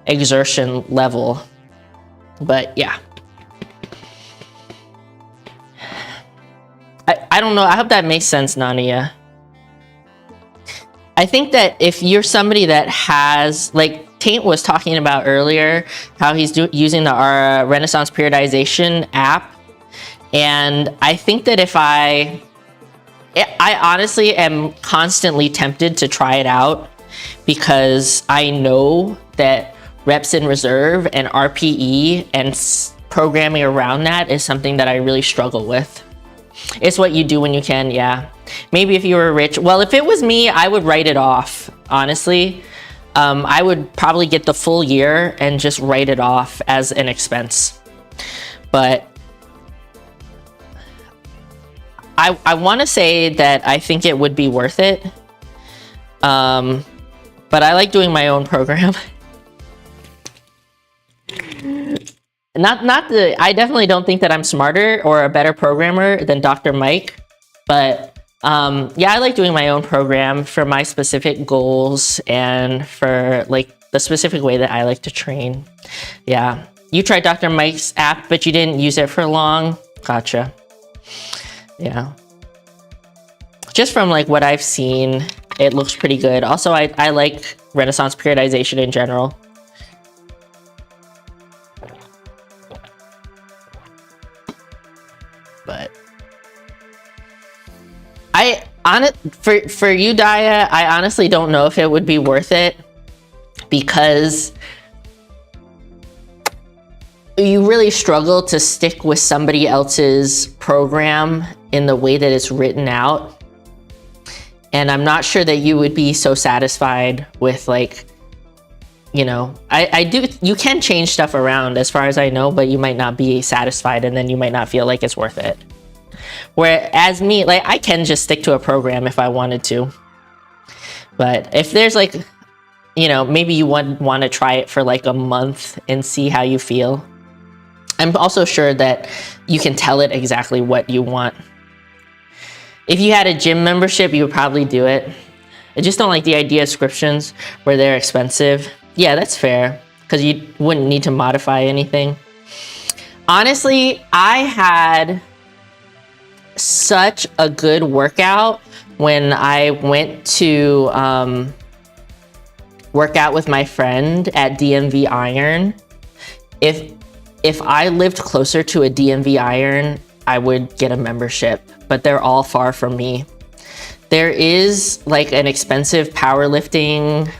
Speaker 1: exertion level. But yeah. I don't know. I hope that makes sense, Nania. I think that if you're somebody that has, like Taint was talking about earlier, how he's using the Renaissance periodization app. And I think that if I honestly am constantly tempted to try it out, because I know that reps in reserve and RPE and programming around that is something that I really struggle with. It's what you do when you can, yeah. Maybe if you were rich. Well, if it was me, I would write it off, honestly. I would probably get the full year and just write it off as an expense. But I want to say that I think it would be worth it. But I like doing my own program. I definitely don't think that I'm smarter or a better programmer than Dr. Mike, but yeah, I like doing my own program for my specific goals and for like the specific way that I like to train. Yeah, you tried Dr. Mike's app, but you didn't use it for long. Gotcha. Yeah. Just from like what I've seen, it looks pretty good. Also, I like Renaissance periodization in general. But for you, Daya, I honestly don't know if it would be worth it, because you really struggle to stick with somebody else's program in the way that it's written out. And I'm not sure that you would be so satisfied with, like, you know, you can change stuff around as far as I know, but you might not be satisfied, and then you might not feel like it's worth it. Whereas me, like, I can just stick to a program if I wanted to. But if there's like, you know, maybe you want to try it for like a month and see how you feel. I'm also sure that you can tell it exactly what you want. If you had a gym membership, you would probably do it. I just don't like the idea of subscriptions where they're expensive. Yeah, that's fair, because you wouldn't need to modify anything. Honestly, I had such a good workout when I went to work out with my friend at DMV Iron. If I lived closer to a DMV Iron, I would get a membership, but they're all far from me. There is like an expensive powerlifting,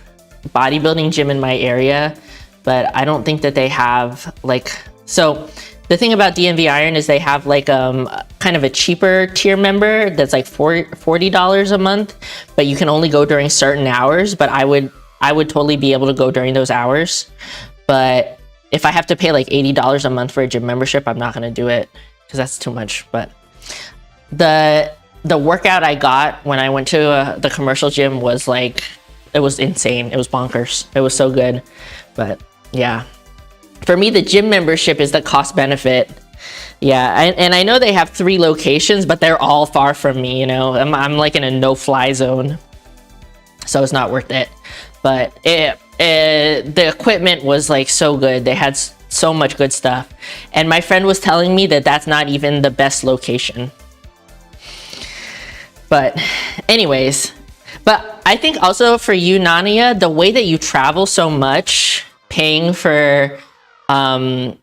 Speaker 1: bodybuilding gym in my area, but I don't think that they have like, so the thing about DMV Iron is they have like kind of a cheaper tier member that's like $40 a month, but you can only go during certain hours. But I would totally be able to go during those hours. But if I have to pay like $80 a month for a gym membership, I'm not gonna do it, because that's too much. But the workout I got when I went to the commercial gym was like, it was insane. It was bonkers. It was so good. But yeah, for me, the gym membership is the cost benefit. Yeah, and I know they have 3 locations, but they're all far from me, you know. I'm like in a no-fly zone, so it's not worth it. But the equipment was like so good. They had so much good stuff. And my friend was telling me that that's not even the best location. But anyways, but I think also for you, Nania, the way that you travel so much, paying for the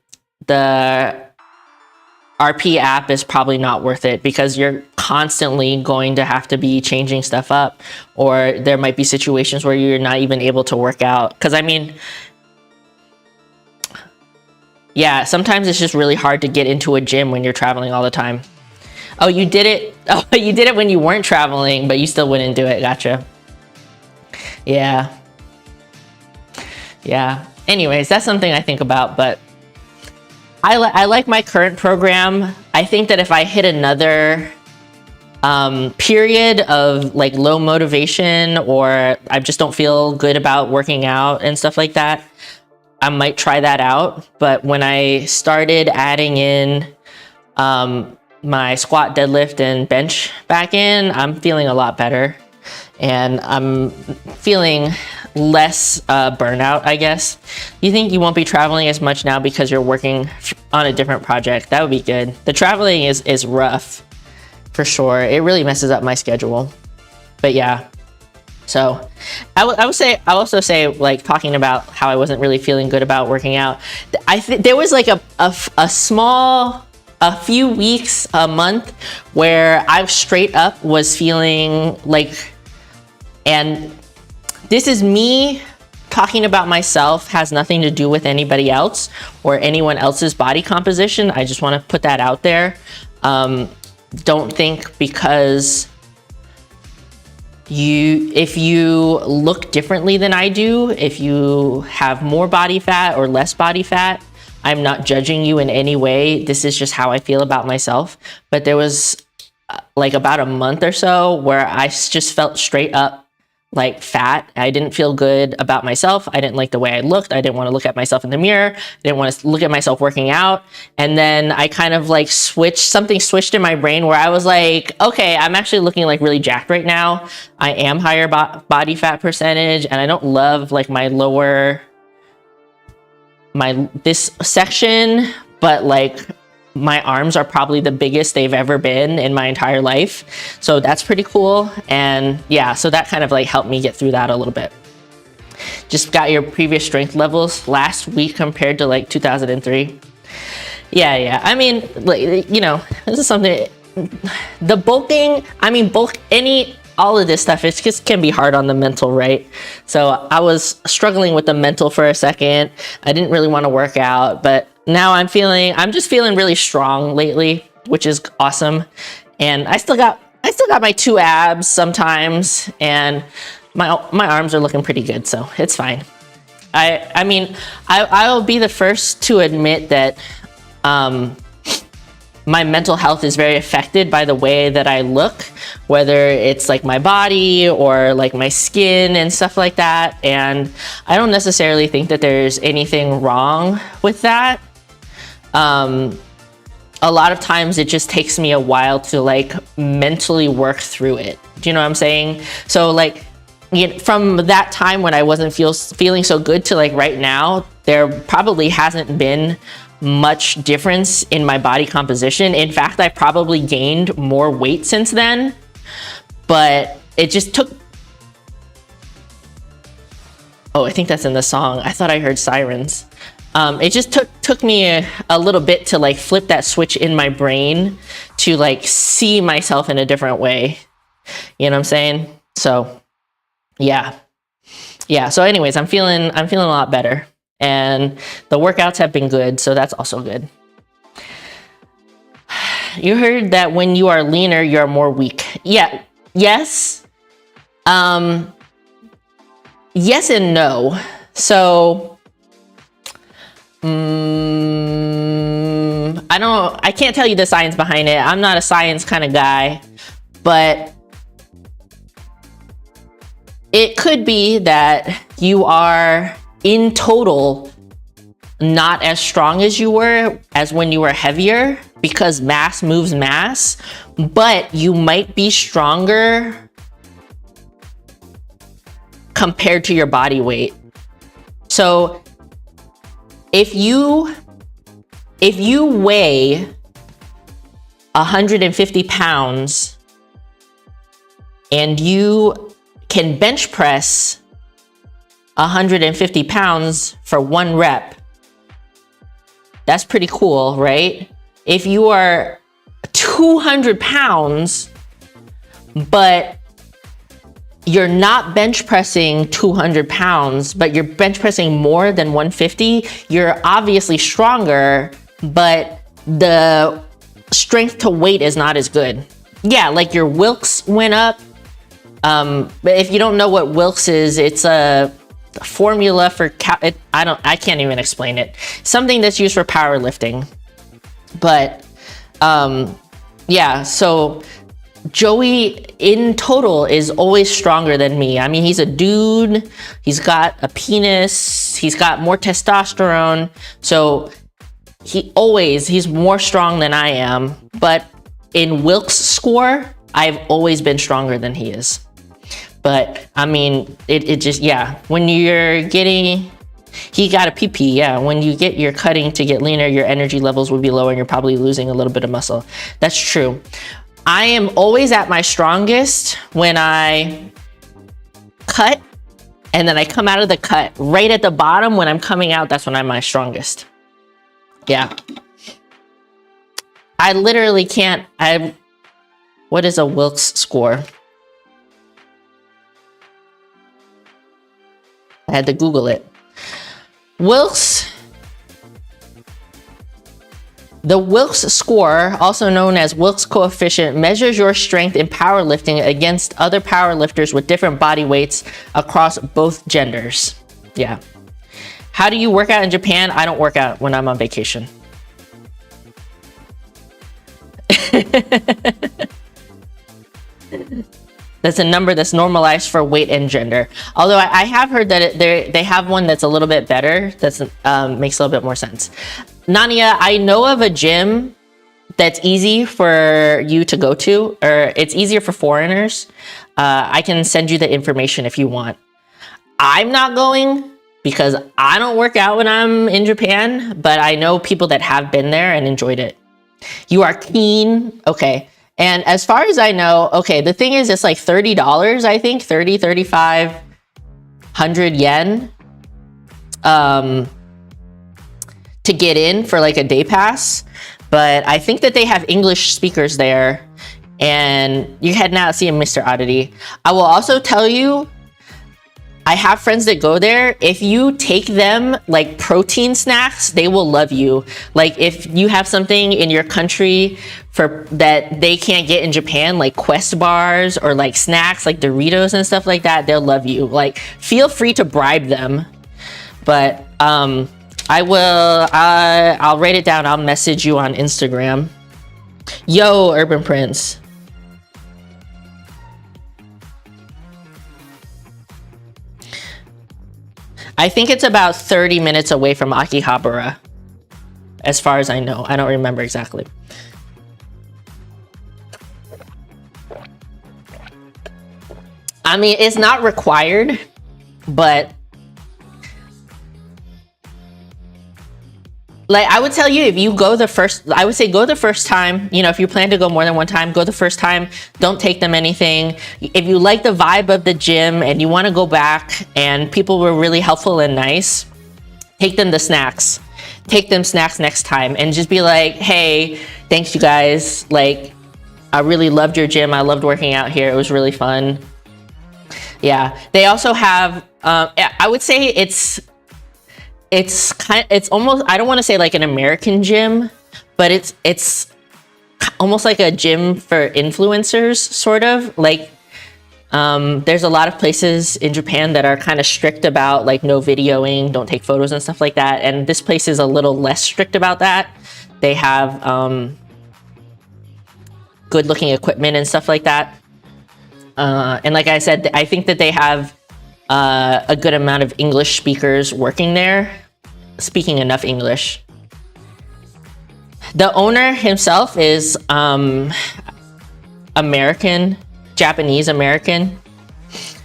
Speaker 1: RP app is probably not worth it, because you're constantly going to have to be changing stuff up, or there might be situations where you're not even able to work out. Because I mean, yeah, sometimes it's just really hard to get into a gym when you're traveling all the time. Oh, you did it. Oh, you did it when you weren't traveling, but you still wouldn't do it. Gotcha. Yeah. Yeah. Anyways, that's something I think about, but I like my current program. I think that if I hit another period of like low motivation, or I just don't feel good about working out and stuff like that, I might try that out. But when I started adding in my squat, deadlift, and bench back in, I'm feeling a lot better, and I'm feeling less burnout, I guess. You think you won't be traveling as much now because you're working on a different project? That would be good. The traveling is rough for sure. It really messes up my schedule. But yeah, so I would also say, like, talking about how I wasn't really feeling good about working out, I think there was like a few weeks, a month, where I straight up was feeling like, and this is me talking about myself, has nothing to do with anybody else or anyone else's body composition. I just want to put that out there. Don't think because if you look differently than I do, if you have more body fat or less body fat, I'm not judging you in any way. This is just how I feel about myself. But there was like about a month or so where I just felt straight up like fat. I didn't feel good about myself. I didn't like the way I looked. I didn't want to look at myself in the mirror. I didn't want to look at myself working out. And then I kind of like something switched in my brain where I was like, okay, I'm actually looking like really jacked right now. I am higher body fat percentage, and I don't love like this section, but like my arms are probably the biggest they've ever been in my entire life. So that's pretty cool. And yeah, so that kind of like helped me get through that a little bit. Just got your previous strength levels last week compared to like 2003. Yeah. I mean, like, you know, this is something, the bulking, I mean, all of this stuff, it just can be hard on the mental, right? So I was struggling with the mental for a second. I didn't really want to work out, but now I'm just feeling really strong lately, which is awesome. And I still got my 2 abs sometimes, and my arms are looking pretty good, so it's fine. I mean, I'll be the first to admit that my mental health is very affected by the way that I look, whether it's like my body or like my skin and stuff like that. And I don't necessarily think that there's anything wrong with that. A lot of times it just takes me a while to like mentally work through it. Do you know what I'm saying? So like, from that time when I wasn't feeling so good to like right now, there probably hasn't been much difference in my body composition. In fact, I probably gained more weight since then, but it just took, oh, I think that's in the song. I thought I heard sirens. It just took me a little bit to like flip that switch in my brain to like see myself in a different way. You know what I'm saying? So yeah. So anyways, I'm feeling a lot better, and the workouts have been good. So that's also good. You heard that when you are leaner, you're more weak. Yeah. Yes. Yes and no. So, I can't tell you the science behind it. I'm not a science kind of guy, but it could be that you are in total not as strong as you were as when you were heavier, because mass moves mass, but you might be stronger compared to your body weight. So if you weigh 150 pounds and you can bench press 150 pounds for 1 rep, that's pretty cool, right? If you are 200 pounds, but you're not bench pressing 200 pounds, but you're bench pressing more than 150, you're obviously stronger, but the strength to weight is not as good. Yeah, like your Wilks went up. But if you don't know what Wilks is, it's a formula for, I can't even explain it. Something that's used for powerlifting. But yeah, so Joey in total is always stronger than me. I mean, he's a dude, he's got a penis, he's got more testosterone. So he's more strong than I am. But in Wilks score, I've always been stronger than he is. But I mean, it just, yeah, when you're getting, he got a PP, yeah. When you get your cutting to get leaner, your energy levels will be lower and you're probably losing a little bit of muscle. That's true. I am always at my strongest when I cut, and then I come out of the cut. Right at the bottom when I'm coming out, that's when I'm my strongest. Yeah. I literally can't, what is a Wilks score? I had to Google it. The Wilks score, also known as Wilks coefficient, measures your strength in powerlifting against other powerlifters with different body weights across both genders. Yeah. How do you work out in Japan? I don't work out when I'm on vacation. That's a number that's normalized for weight and gender. Although I have heard that they have one that's a little bit better. That's makes a little bit more sense. Nania, I know of a gym that's easy for you to go to, or it's easier for foreigners. I can send you the information if you want. I'm not going because I don't work out when I'm in Japan, but I know people that have been there and enjoyed it. You are keen. Okay. And as far as I know, okay, the thing is, it's like $30, I think, 30, 35, 100 yen to get in for like a day pass. But I think that they have English speakers there, and you head out see Mr. Oddity. I will also tell you, I have friends that go there. If you take them like protein snacks, they will love you. Like if you have something in your country for that they can't get in Japan, like Quest bars or like snacks like Doritos and stuff like that, they'll love you. Like feel free to bribe them. But I'll write it down. I'll message you on Instagram. Yo, Urban Prince. I think it's about 30 minutes away from Akihabara, as far as I know. I don't remember exactly. I mean, it's not required, but like I would tell you, if you go I would say go the first time. You know, if you plan to go more than one time, go the first time. Don't take them anything. If you like the vibe of the gym and you want to go back and people were really helpful and nice, take them the snacks. Take them snacks next time and just be like, hey, thanks you guys. Like, I really loved your gym. I loved working out here. It was really fun. Yeah, they also have, I would say it's almost, I don't want to say like an American gym, but it's almost like a gym for influencers, sort of. Like, there's a lot of places in Japan that are kind of strict about like no videoing, don't take photos and stuff like that. And this place is a little less strict about that. They have good looking equipment and stuff like that. And like I said, I think that they have a good amount of English speakers working there, speaking enough English. The owner himself is American, Japanese American.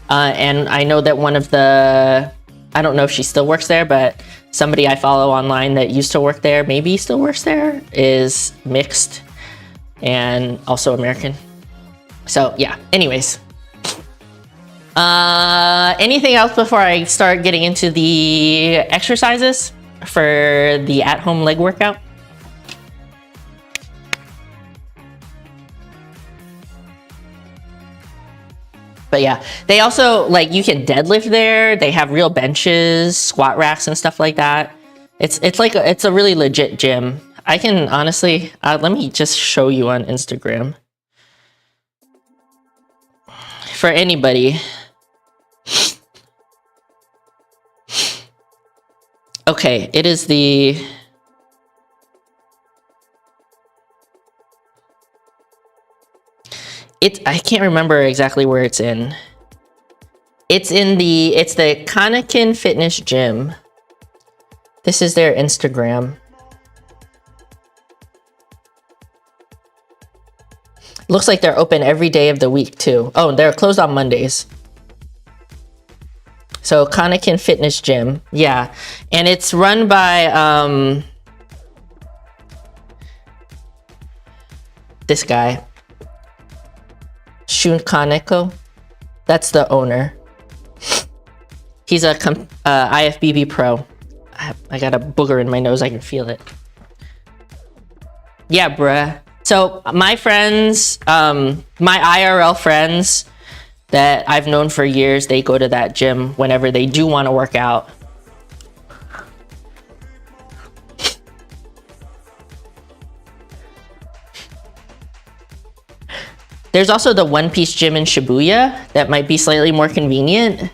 Speaker 1: And I know that one of the, I don't know if she still works there, but somebody I follow online that used to work there, maybe still works there, is mixed and also American. So yeah, anyways. Anything else before I start getting into the exercises for the at-home leg workout? But yeah, they also, like, you can deadlift there. They have real benches, squat racks and stuff like that. It's like it's a really legit gym. I can honestly, let me just show you on Instagram. For anybody. Okay, it is the... I can't remember exactly where it's in. It's the Kanakin Fitness Gym. This is their Instagram. Looks like they're open every day of the week too. Oh, they're closed on Mondays. So Kanakin Fitness Gym, yeah. And it's run by this guy. Shun Kaneko. That's the owner. He's a IFBB pro. I got a booger in my nose, I can feel it. Yeah, bruh. So my friends, my IRL friends that I've known for years, they go to that gym whenever they do want to work out. There's also the One Piece gym in Shibuya that might be slightly more convenient,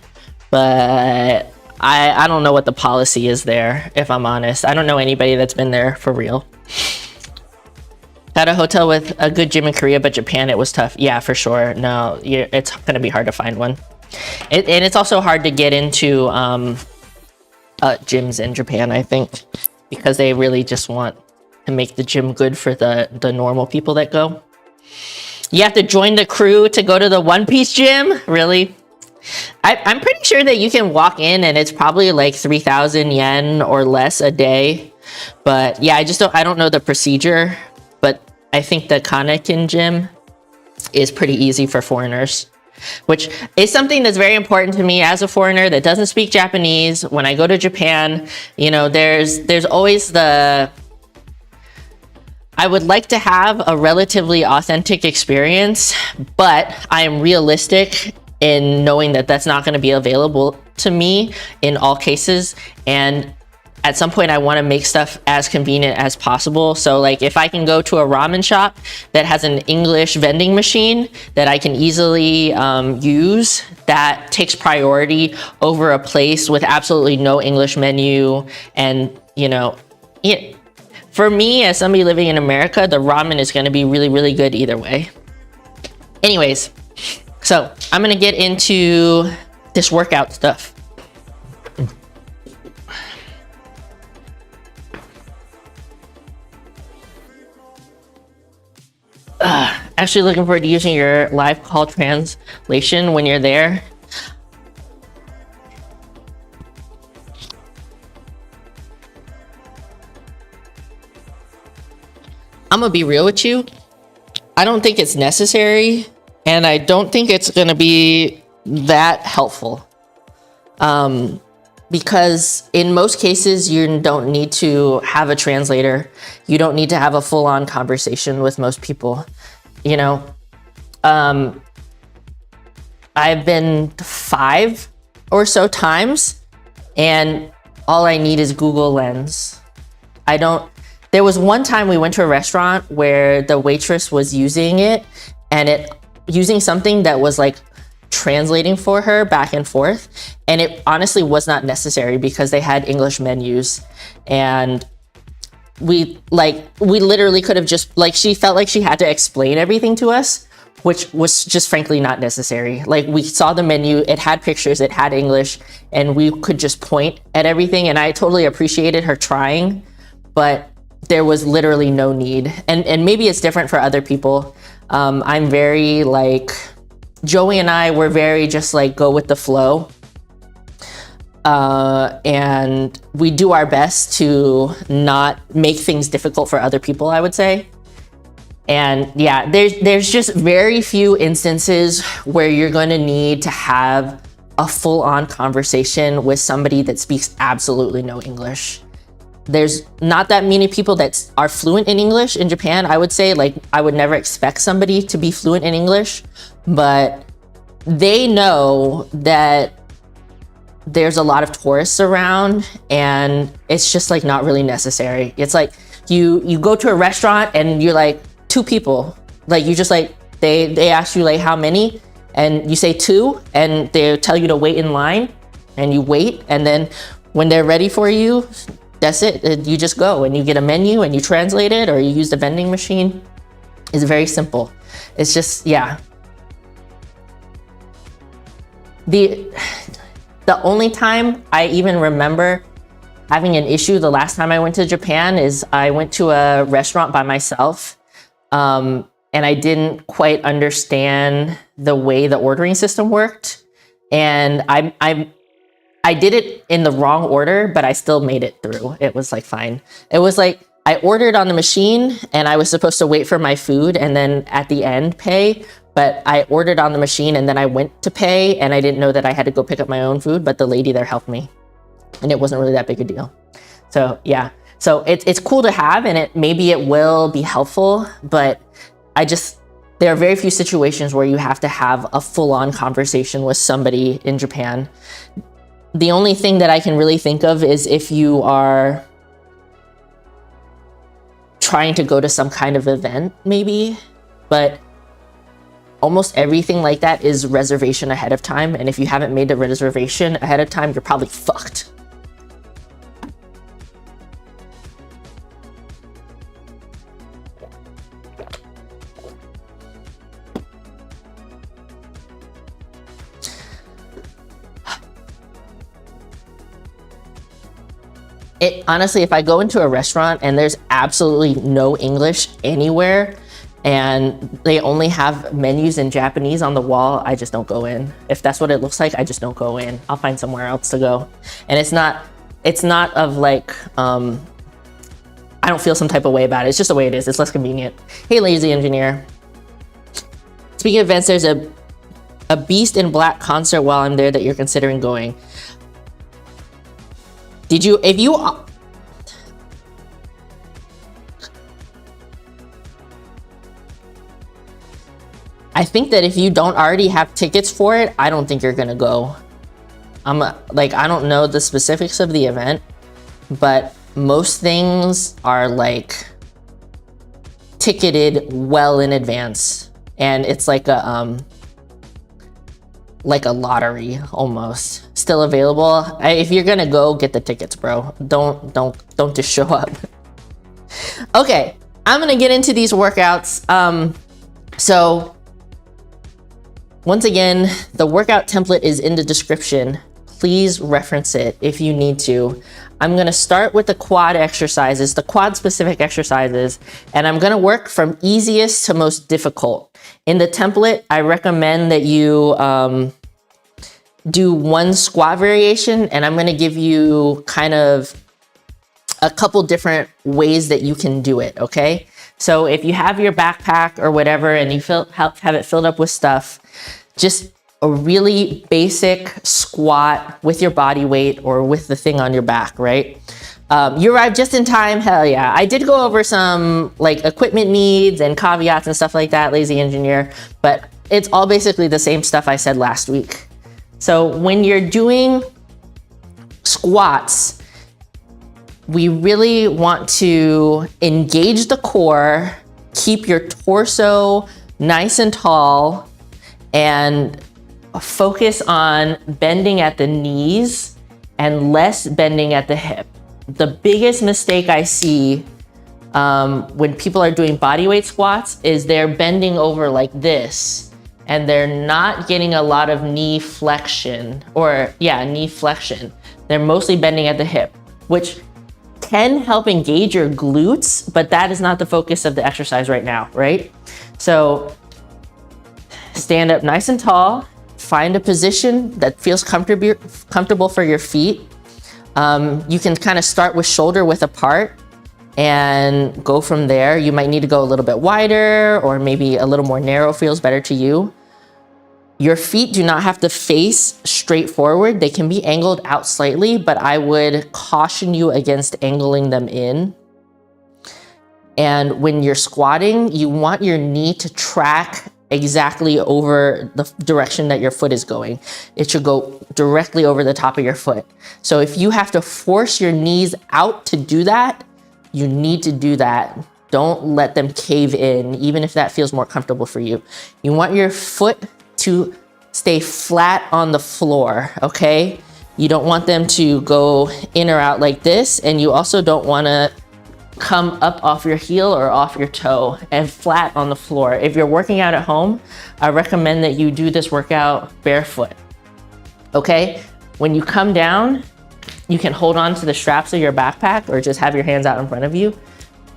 Speaker 1: but I don't know what the policy is there, if I'm honest. I don't know anybody that's been there for real. Got a hotel with a good gym in Korea, but Japan, it was tough. Yeah, for sure. No, it's gonna be hard to find one. And it's also hard to get into gyms in Japan, I think, because they really just want to make the gym good for the normal people that go. You have to join the crew to go to the One Piece gym? Really? I'm pretty sure that you can walk in and it's probably like 3,000 yen or less a day. But yeah, I don't know the procedure, but I think the Kanekin gym is pretty easy for foreigners, which is something that's very important to me as a foreigner that doesn't speak Japanese. When I go to Japan, you know, there's always I would like to have a relatively authentic experience, but I am realistic in knowing that that's not going to be available to me in all cases. And at some point I want to make stuff as convenient as possible. So like if I can go to a ramen shop that has an English vending machine that I can easily use, that takes priority over a place with absolutely no English menu. And you know, for me as somebody living in America, the ramen is going to be really, really good either way. Anyways, so I'm going to get into this workout stuff. Actually looking forward to using your live call translation when you're there. I'm gonna be real with you. I don't think it's necessary, and I don't think it's gonna be that helpful. Because in most cases, you don't need to have a translator. You don't need to have a full-on conversation with most people. You know, I've been 5 or so times, and all I need is Google Lens. There was one time we went to a restaurant where the waitress was using it, and using something that was like translating for her back and forth, and it honestly was not necessary because they had English menus, and we literally could have just, like, she felt like she had to explain everything to us, which was just frankly not necessary. Like, we saw the menu, it had pictures, it had English, and we could just point at everything, and I totally appreciated her trying, but there was literally no need. And maybe it's different for other people. I'm very like, Joey and I were very just like go with the flow. And we do our best to not make things difficult for other people, I would say. And yeah, there's just very few instances where you're going to need to have a full-on conversation with somebody that speaks absolutely no English. There's not that many people that are fluent in English in Japan. I would say, like, I would never expect somebody to be fluent in English, but they know that there's a lot of tourists around, and it's just like not really necessary. It's like you go to a restaurant and you're like 2 people, like you just like they ask you like how many, and you say 2, and they tell you to wait in line, and you wait, and then when they're ready for you, that's it. You just go and you get a menu and you translate it, or you use the vending machine. It's very simple. It's just, yeah. The only time I even remember having an issue the last time I went to Japan is I went to a restaurant by myself, and I didn't quite understand the way the ordering system worked. And I did it in the wrong order, but I still made it through. It was like fine. It was like I ordered on the machine and I was supposed to wait for my food and then at the end pay, but I ordered on the machine and then I went to pay, and I didn't know that I had to go pick up my own food, but the lady there helped me and it wasn't really that big a deal. So yeah, so it's cool to have, and maybe it will be helpful, but there are very few situations where you have to have a full-on conversation with somebody in Japan. The only thing that I can really think of is if you are trying to go to some kind of event, maybe, but almost everything like that is reservation ahead of time. And if you haven't made the reservation ahead of time, you're probably fucked. Honestly, if I go into a restaurant and there's absolutely no English anywhere and they only have menus in Japanese on the wall, I just don't go in. If that's what it looks like, I just don't go in. I'll find somewhere else to go. And it's not of like, I don't feel some type of way about it. It's just the way it is. It's less convenient. Hey, lazy engineer. Speaking of events, there's a Beast in Black concert while I'm there that you're considering going. I think that if you don't already have tickets for it, I don't think you're gonna go. I don't know the specifics of the event, but most things are like ticketed well in advance, and it's like a lottery almost. Still available. If you're gonna go, get the tickets, bro. Don't just show up. Okay, I'm gonna get into these workouts. So once again, the workout template is in the description. Please reference it if you need to. I'm gonna start with the quad exercises, the quad specific exercises, and I'm gonna work from easiest to most difficult. In the template, I recommend that you do one squat variation, and I'm gonna give you kind of a couple different ways that you can do it, okay? So if you have your backpack or whatever and you have it filled up with stuff, just a really basic squat with your body weight or with the thing on your back, right? You arrived just in time, hell yeah. I did go over some like equipment needs and caveats and stuff like that, lazy engineer, but it's all basically the same stuff I said last week. So when you're doing squats, we really want to engage the core, keep your torso nice and tall, and focus on bending at the knees and less bending at the hip. The biggest mistake I see when people are doing bodyweight squats is they're bending over like this and they're not getting a lot of knee flexion, knee flexion. They're mostly bending at the hip, which can help engage your glutes, but that is not the focus of the exercise right now, right? So stand up nice and tall, find a position that feels comfortable for your feet. You can kind of start with shoulder width apart and go from there. You might need to go a little bit wider or maybe a little more narrow feels better to you. Your feet do not have to face straight forward. They can be angled out slightly, but I would caution you against angling them in. And when you're squatting, you want your knee to track exactly over the direction that your foot is going. It should go directly over the top of your foot. So if you have to force your knees out to do that, you need to do that. Don't let them cave in, even if that feels more comfortable for you. You want your foot to stay flat on the floor, okay? You don't want them to go in or out like this, and you also don't want to come up off your heel or off your toe and flat on the floor. If you're working out at home, I recommend that you do this workout barefoot, okay? When you come down, you can hold on to the straps of your backpack or just have your hands out in front of you.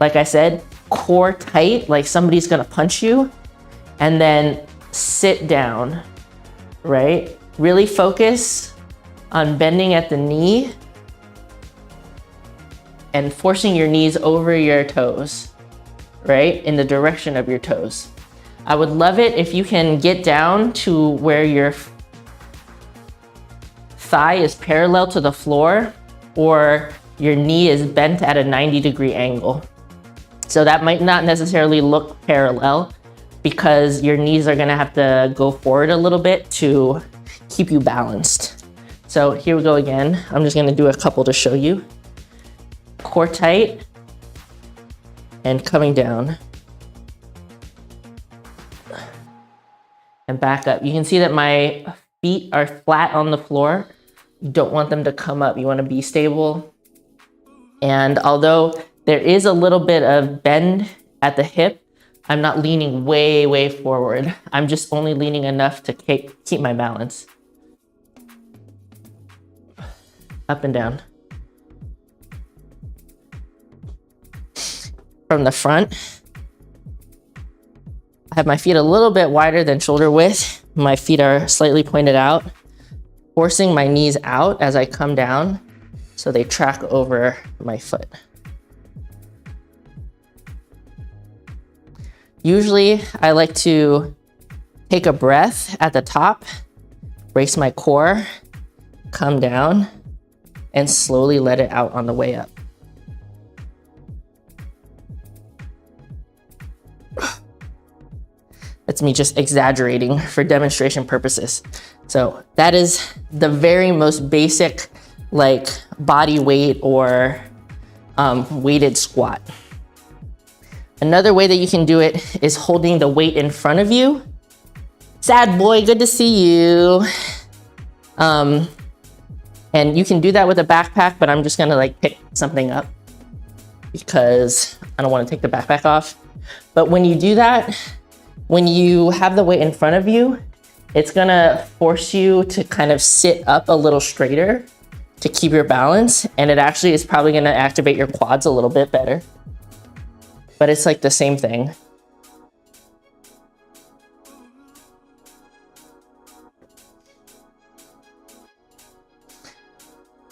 Speaker 1: Like I said, core tight, like somebody's gonna punch you, and then sit down, right? Really focus on bending at the knee and forcing your knees over your toes, right? In the direction of your toes. I would love it if you can get down to where your thigh is parallel to the floor or your knee is bent at a 90-degree angle. So that might not necessarily look parallel because your knees are gonna have to go forward a little bit to keep you balanced. So here we go again. I'm just gonna do a couple to show you. Core tight and coming down. And back up. You can see that my feet are flat on the floor. You don't want them to come up. You wanna be stable. And although there is a little bit of bend at the hip, I'm not leaning way, way forward. I'm just only leaning enough to keep my balance. Up and down. from the front. I have my feet a little bit wider than shoulder width. My feet are slightly pointed out, forcing my knees out as I come down so they track over my foot. Usually I like to take a breath at the top, brace my core, come down, and slowly let it out on the way up. That's me just exaggerating for demonstration purposes. So that is the very most basic, like, body weight or weighted squat. Another way that you can do it is holding the weight in front of you. Sad boy, good to see you. And you can do that with a backpack, but I'm just gonna like pick something up because I don't wanna take the backpack off. But when you do that, when you have the weight in front of you, it's gonna force you to kind of sit up a little straighter to keep your balance. And it actually is probably gonna activate your quads a little bit better. But it's like the same thing.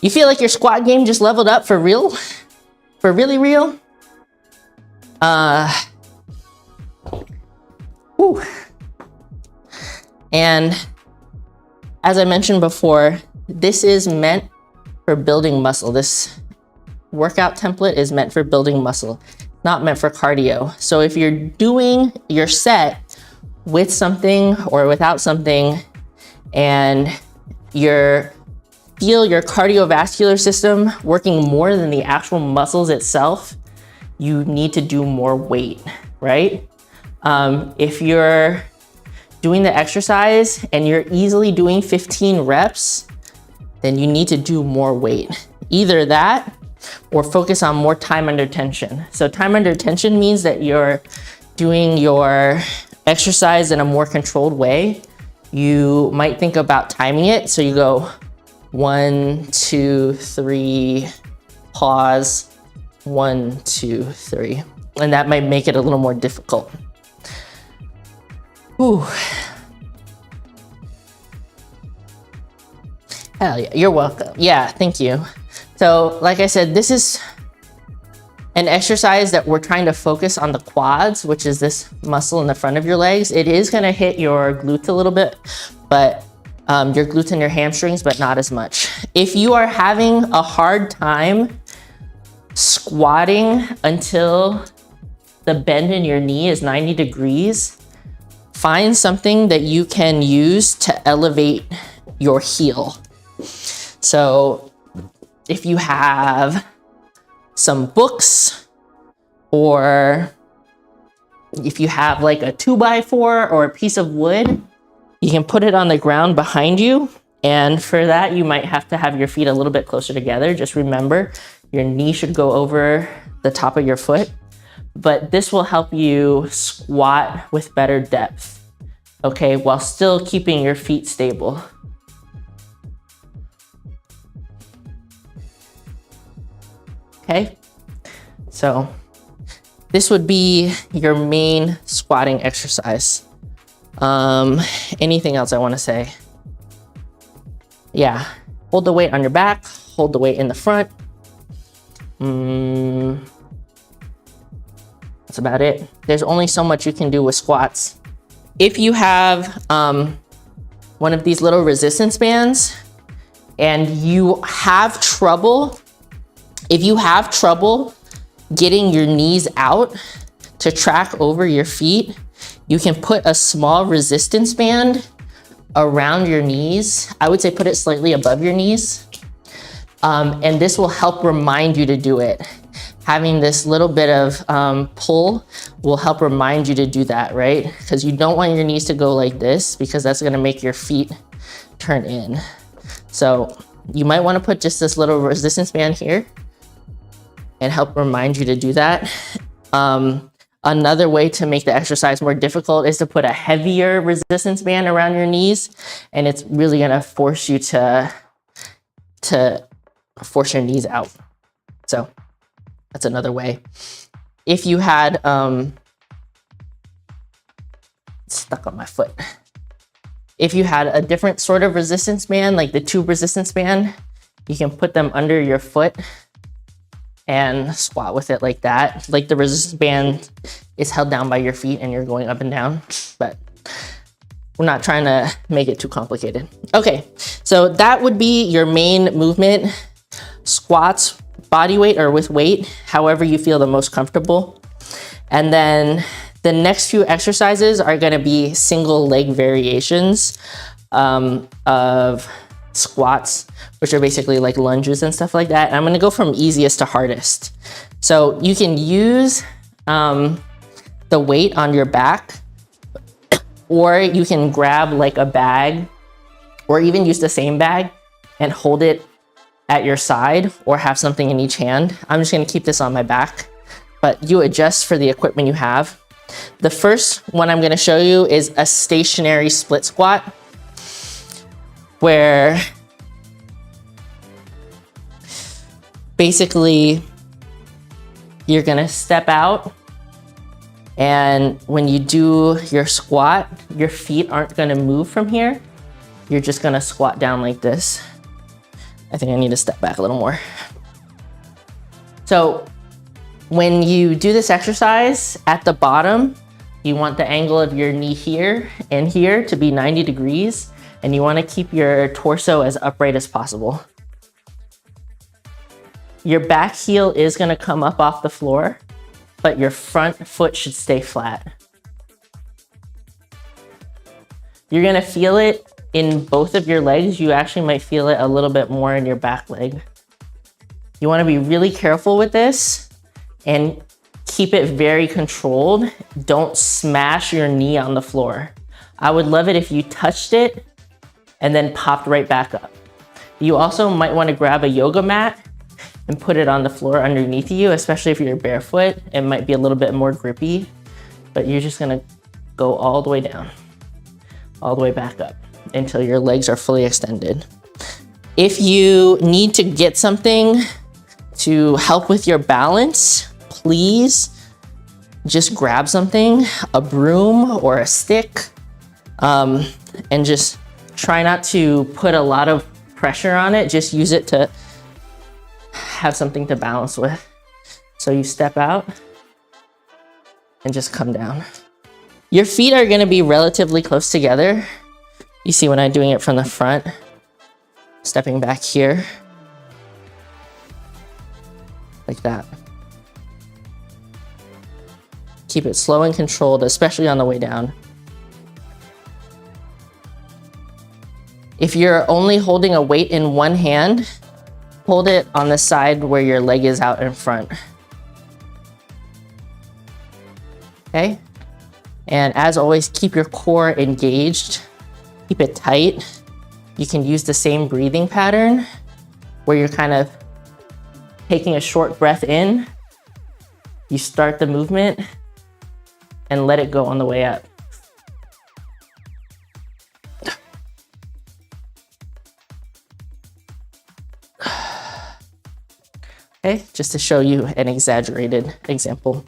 Speaker 1: You feel like your squat game just leveled up for real? For really real? Whew. And as I mentioned before, this is meant for building muscle. This workout template is meant for building muscle, not meant for cardio. So if you're doing your set with something or without something and feel your cardiovascular system working more than the actual muscles itself, you need to do more weight, right? If you're doing the exercise and you're easily doing 15 reps, then you need to do more weight. Either that or focus on more time under tension. So time under tension means that you're doing your exercise in a more controlled way. You might think about timing it. So you go 1, 2, 3, pause, 1, 2, 3. And that might make it a little more difficult. Ooh. Hell yeah, you're welcome. Yeah, thank you. So like I said, this is an exercise that we're trying to focus on the quads, which is this muscle in the front of your legs. It is gonna hit your glutes a little bit, but your glutes and your hamstrings, but not as much. If you are having a hard time squatting until the bend in your knee is 90 degrees, find something that you can use to elevate your heel. So if you have some books, or if you have like a 2x4 or a piece of wood, you can put it on the ground behind you. And for that, you might have to have your feet a little bit closer together. Just remember, your knee should go over the top of your foot, but this will help you squat with better depth, okay, while still keeping your feet stable. Okay, so this would be your main squatting exercise. Anything else I want to say? Yeah, hold the weight on your back, hold the weight in the front. That's about it. There's only so much you can do with squats. If you have one of these little resistance bands and you have trouble, if you have trouble getting your knees out to track over your feet, you can put a small resistance band around your knees. I would say put it slightly above your knees. And this will help remind you to do it. Having this little bit of pull will help remind you to do that, right? Because you don't want your knees to go like this, because that's gonna make your feet turn in. So you might wanna put just this little resistance band here and help remind you to do that. Another way to make the exercise more difficult is to put a heavier resistance band around your knees, and it's really gonna force you to force your knees out. So that's another way. if you had, it's stuck on my foot. If you had a different sort of resistance band, like the tube resistance band, you can put them under your foot and squat with it like that. Like the resistance band is held down by your feet and you're going up and down, but we're not trying to make it too complicated. Okay, so that would be your main movement. Squats, body weight or with weight, however you feel the most comfortable. And then the next few exercises are gonna be single leg variations of squats, which are basically like lunges and stuff like that. And I'm gonna go from easiest to hardest. So you can use the weight on your back, or you can grab like a bag, or even use the same bag and hold it at your side, or have something in each hand. I'm just gonna keep this on my back, but you adjust for the equipment you have. The first one I'm gonna show you is a stationary split squat, where basically you're gonna step out, and when you do your squat, your feet aren't gonna move from here. You're just gonna squat down like this. I think I need to step back a little more. So when you do this exercise, at the bottom, you want the angle of your knee here and here to be 90 degrees, and you want to keep your torso as upright as possible. Your back heel is going to come up off the floor, but your front foot should stay flat. You're going to feel it in both of your legs. You actually might feel it a little bit more in your back leg. You want to be really careful with this and keep it very controlled. Don't smash your knee on the floor. I would love it if you touched it and then popped right back up. You also might want to grab a yoga mat and put it on the floor underneath you, especially if you're barefoot. It might be a little bit more grippy, but you're just gonna go all the way down, all the way back up until your legs are fully extended. If you need to get something to help with your balance, please just grab something, a broom or a stick, and just try not to put a lot of pressure on it. Just use it to have something to balance with. So you step out and just come down. Your feet are gonna be relatively close together. You see when I'm doing it from the front, stepping back here, like that. Keep it slow and controlled, especially on the way down. If you're only holding a weight in one hand, hold it on the side where your leg is out in front. Okay? And as always, keep your core engaged. Keep it tight. You can use the same breathing pattern where you're kind of taking a short breath in. You start the movement and let it go on the way up. Okay, just to show you an exaggerated example.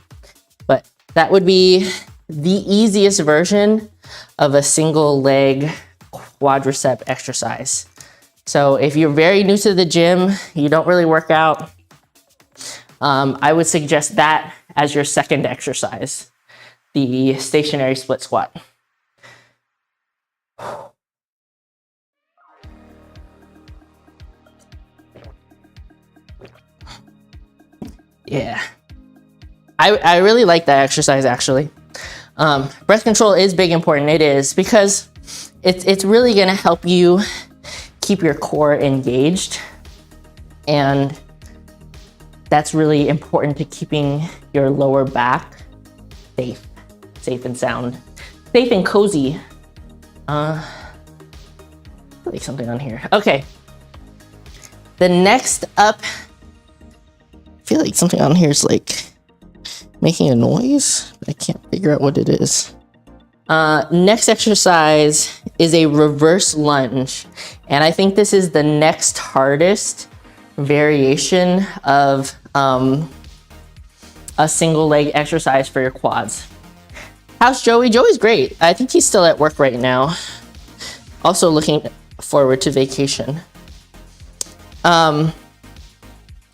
Speaker 1: But that would be the easiest version of a single leg quadricep exercise. So if you're very new to the gym, you don't really work out, I would suggest that as your second exercise, the stationary split squat. Yeah, I really like that exercise actually. Breath control is big important. It is, because it's really gonna help you keep your core engaged, and that's really important to keeping your lower back safe and sound, safe and cozy. Like something on here. Okay. The next up, I feel like something on here is like making a noise, but I can't figure out what it is. Next exercise is a reverse lunge. And I think this is the next hardest variation of a single leg exercise for your quads. How's Joey? Joey's great. I think he's still at work right now. Also looking forward to vacation.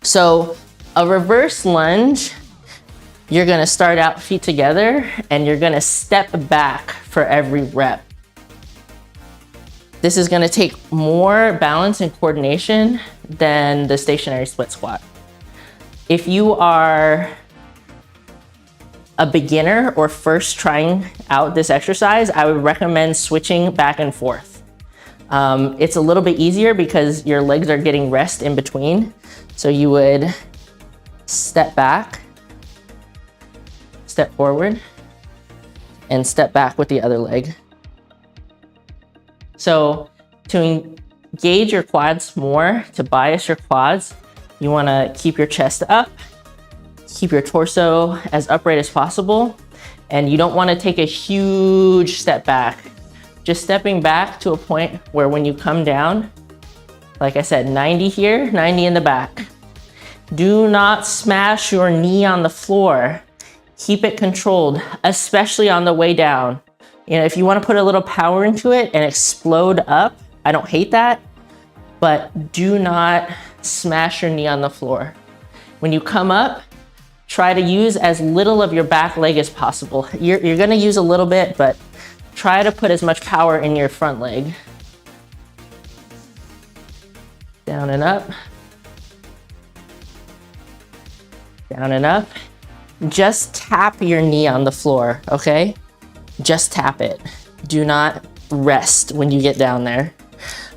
Speaker 1: So a reverse lunge, you're gonna start out feet together and you're gonna step back for every rep. This is gonna take more balance and coordination than the stationary split squat. If you are a beginner or first trying out this exercise, I would recommend switching back and forth. It's a little bit easier because your legs are getting rest in between. So you would step back, step forward, and step back with the other leg. So to engage your quads more, to bias your quads, you wanna keep your chest up, keep your torso as upright as possible, and you don't wanna take a huge step back. Just stepping back to a point where when you come down, like I said, 90 here, 90 in the back. Do not smash your knee on the floor. Keep it controlled, especially on the way down. You know, if you want to put a little power into it and explode up, I don't hate that, but do not smash your knee on the floor. When you come up, try to use as little of your back leg as possible. You're gonna use a little bit, but try to put as much power in your front leg. Down and up. Down and up. Just tap your knee on the floor, okay? Just tap it. Do not rest when you get down there.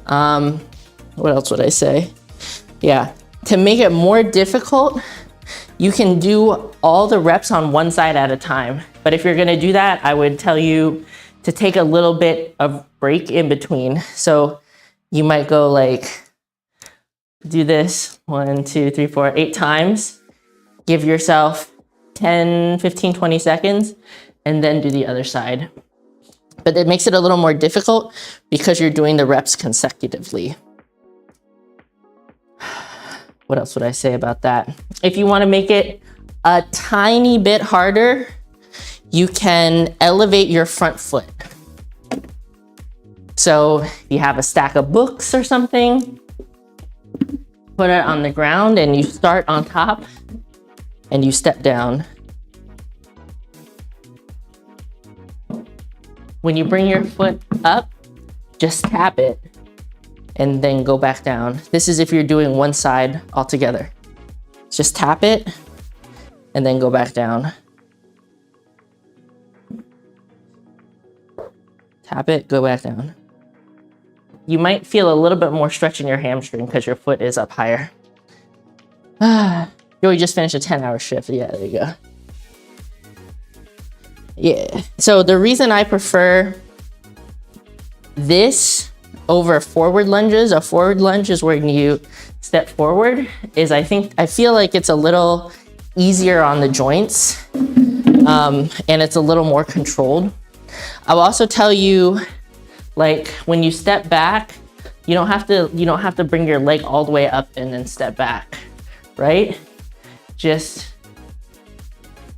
Speaker 1: What else would I say? Yeah, to make it more difficult, you can do all the reps on one side at a time. But if you're gonna do that, I would tell you to take a little bit of break in between. So you might go like, do this 1, 2, 3, 4, 8 times. Give yourself 10, 15, 20 seconds, and then do the other side. But it makes it a little more difficult because you're doing the reps consecutively. What else would I say about that? If you want to make it a tiny bit harder, you can elevate your front foot. So if you have a stack of books or something, put it on the ground and you start on top and you step down. When you bring your foot up, just tap it and then go back down. This is if you're doing one side altogether. Just tap it and then go back down. Tap it, go back down. You might feel a little bit more stretch in your hamstring because your foot is up higher. Joey just finished a 10-hour shift. Yeah, there you go. Yeah, so the reason I prefer this over forward lunges, a forward lunge is when you step forward, is I feel like it's a little easier on the joints, and it's a little more controlled. I'll also tell you, like when you step back, you don't have to bring your leg all the way up and then step back, right? Just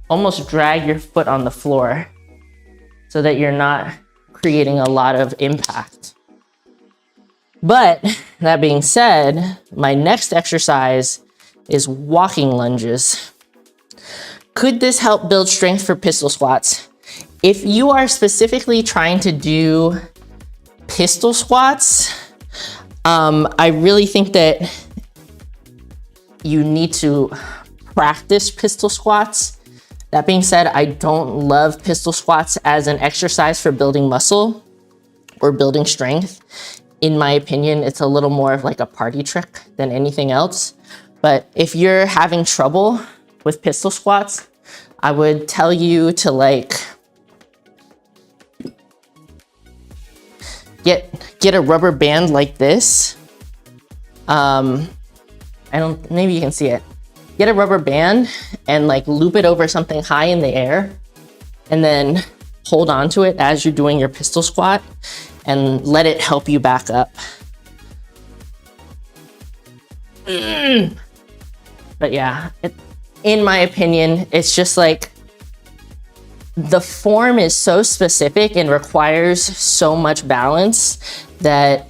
Speaker 1: almost drag your foot on the floor so that you're not creating a lot of impact. But that being said, my next exercise is walking lunges. Could this help build strength for pistol squats? If you are specifically trying to do pistol squats, I really think that you need to practice pistol squats. That being said, I don't love pistol squats as an exercise for building muscle or building strength. In my opinion, it's a little more of like a party trick than anything else. But if you're having trouble with pistol squats, I would tell you to like get a rubber band like this. Maybe you can see it. Get a rubber band and like loop it over something high in the air and then hold on to it as you're doing your pistol squat and let it help you back up. But yeah, in my opinion, it's just like the form is so specific and requires so much balance that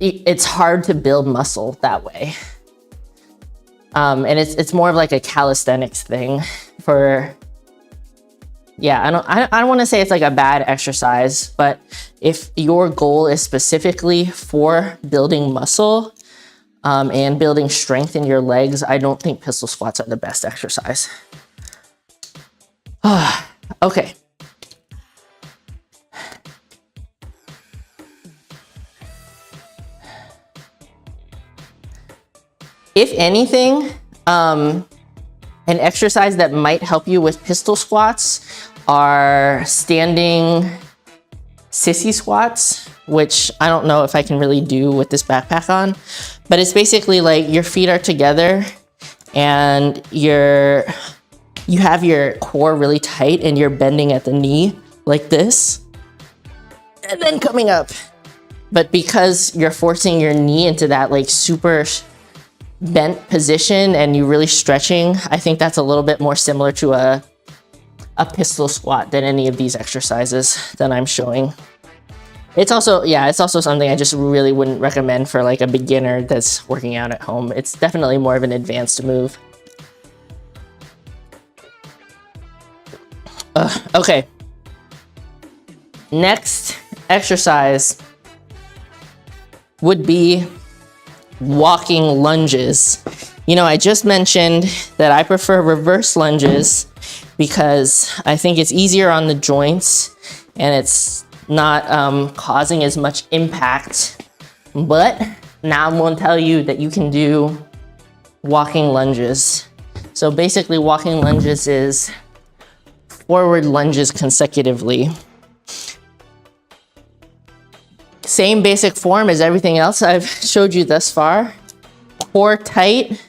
Speaker 1: it's hard to build muscle that way. And it's more of like a calisthenics thing for, yeah, I don't want to say it's like a bad exercise, but if your goal is specifically for building muscle and building strength in your legs, I don't think pistol squats are the best exercise. Okay. If anything, an exercise that might help you with pistol squats are standing sissy squats, which I don't know if I can really do with this backpack on, but it's basically like your feet are together and you have your core really tight and you're bending at the knee like this and then coming up. But because you're forcing your knee into that like super bent position and you're really stretching, I think that's a little bit more similar to a pistol squat than any of these exercises that I'm showing. It's also, yeah, it's also something I just really wouldn't recommend for like a beginner that's working out at home. It's definitely more of an advanced move. Okay. Next exercise would be walking lunges. You know, I just mentioned that I prefer reverse lunges because I think it's easier on the joints and it's not causing as much impact. But now I'm going to tell you that you can do walking lunges. So basically walking lunges is forward lunges consecutively. Same basic form as everything else I've showed you thus far. Core tight.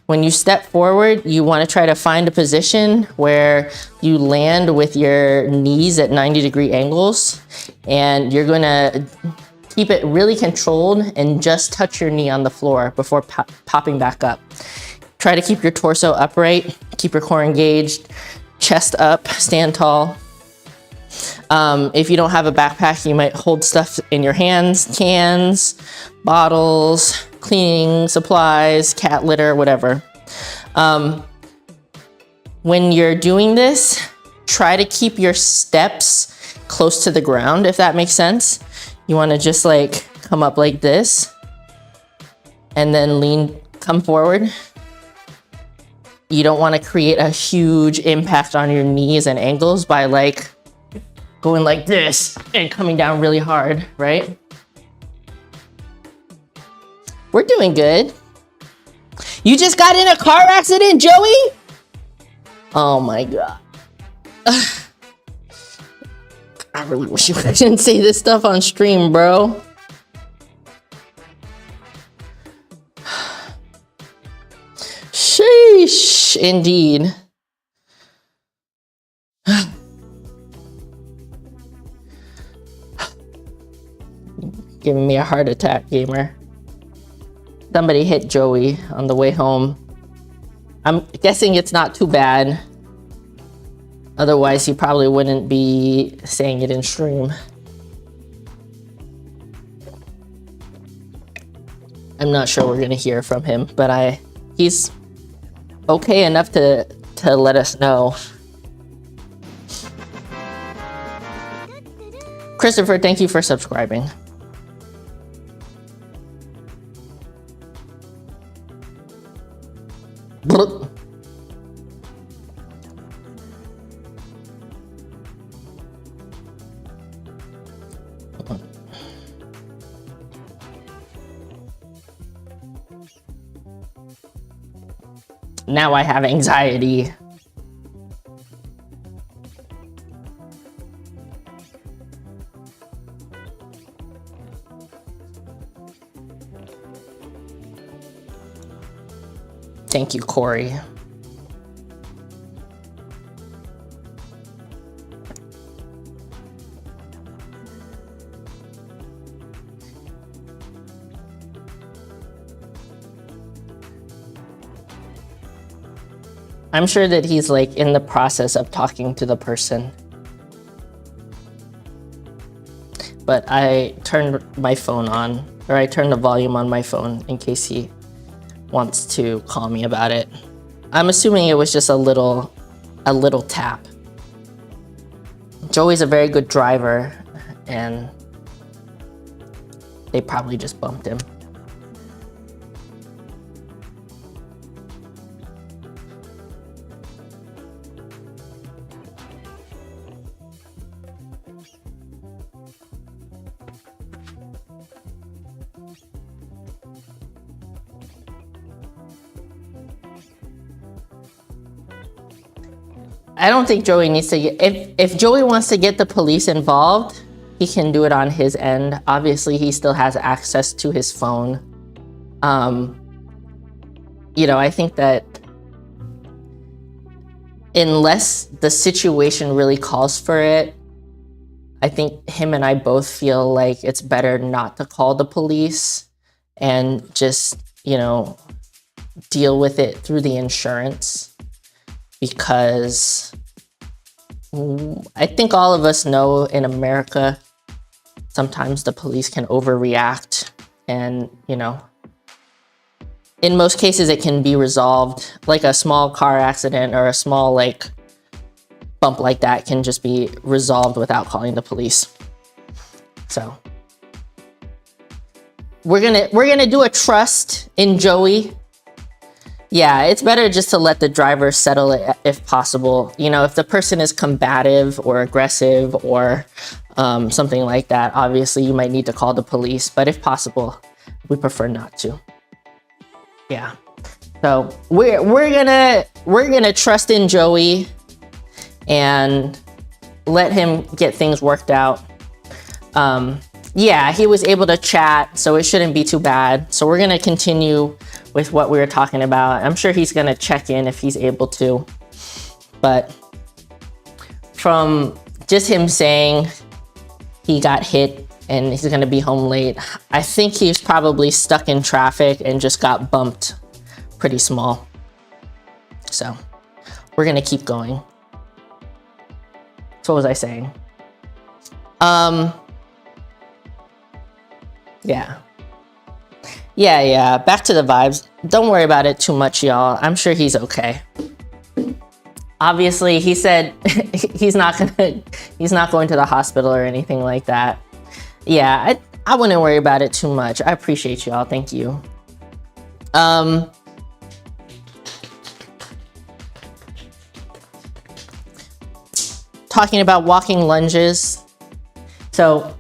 Speaker 1: When you step forward, you want to try to find a position where you land with your knees at 90-degree angles, and you're going to keep it really controlled and just touch your knee on the floor before popping back up. Try to keep your torso upright, keep your core engaged, chest up, stand tall. If you don't have a backpack, you might hold stuff in your hands, cans, bottles, cleaning supplies, cat litter, whatever. When you're doing this, try to keep your steps close to the ground, if that makes sense. You want to just like come up like this and then come forward. You don't want to create a huge impact on your knees and ankles by like going like this and coming down really hard, right? We're doing good. You just got in a car accident, Joey? Oh my God. I really wish you didn't say this stuff on stream, bro. Sheesh, indeed. Giving me a heart attack, gamer. Somebody hit Joey on the way home. I'm guessing it's not too bad. Otherwise, he probably wouldn't be saying it in stream. I'm not sure we're gonna hear from him, but he's okay enough to let us know. Christopher, thank you for subscribing. Now I have anxiety. Thank you, Corey. I'm sure that he's like in the process of talking to the person. But I turned my phone on, or I turned the volume on my phone in case he wants to call me about it. I'm assuming it was just a little tap. Joey's a very good driver, and they probably just bumped him. I don't think Joey needs to get, if Joey wants to get the police involved, he can do it on his end. Obviously, he still has access to his phone. You know, I think that unless the situation really calls for it, I think him and I both feel like it's better not to call the police and just, you know, deal with it through the insurance. Because I think all of us know in America, sometimes the police can overreact, and, you know, in most cases it can be resolved. Like a small car accident or a small like bump like that can just be resolved without calling the police. So we're gonna do a trust in Joey. Yeah, it's better just to let the driver settle it if possible. You know, if the person is combative or aggressive or something like that, obviously you might need to call the police, but if possible, we prefer not to. Yeah. So we're gonna trust in Joey and let him get things worked out. Yeah, he was able to chat, so it shouldn't be too bad. So we're gonna continue with what we were talking about. I'm sure he's gonna check in if he's able to. But from just him saying he got hit and he's gonna be home late, I think he's probably stuck in traffic and just got bumped pretty small. So we're gonna keep going. So what was I saying? Yeah, back to the vibes. Don't worry about it too much, y'all. I'm sure he's okay. Obviously, he said he's not going to the hospital or anything like that. Yeah, I wouldn't worry about it too much. I appreciate y'all. Thank you. Talking about walking lunges. So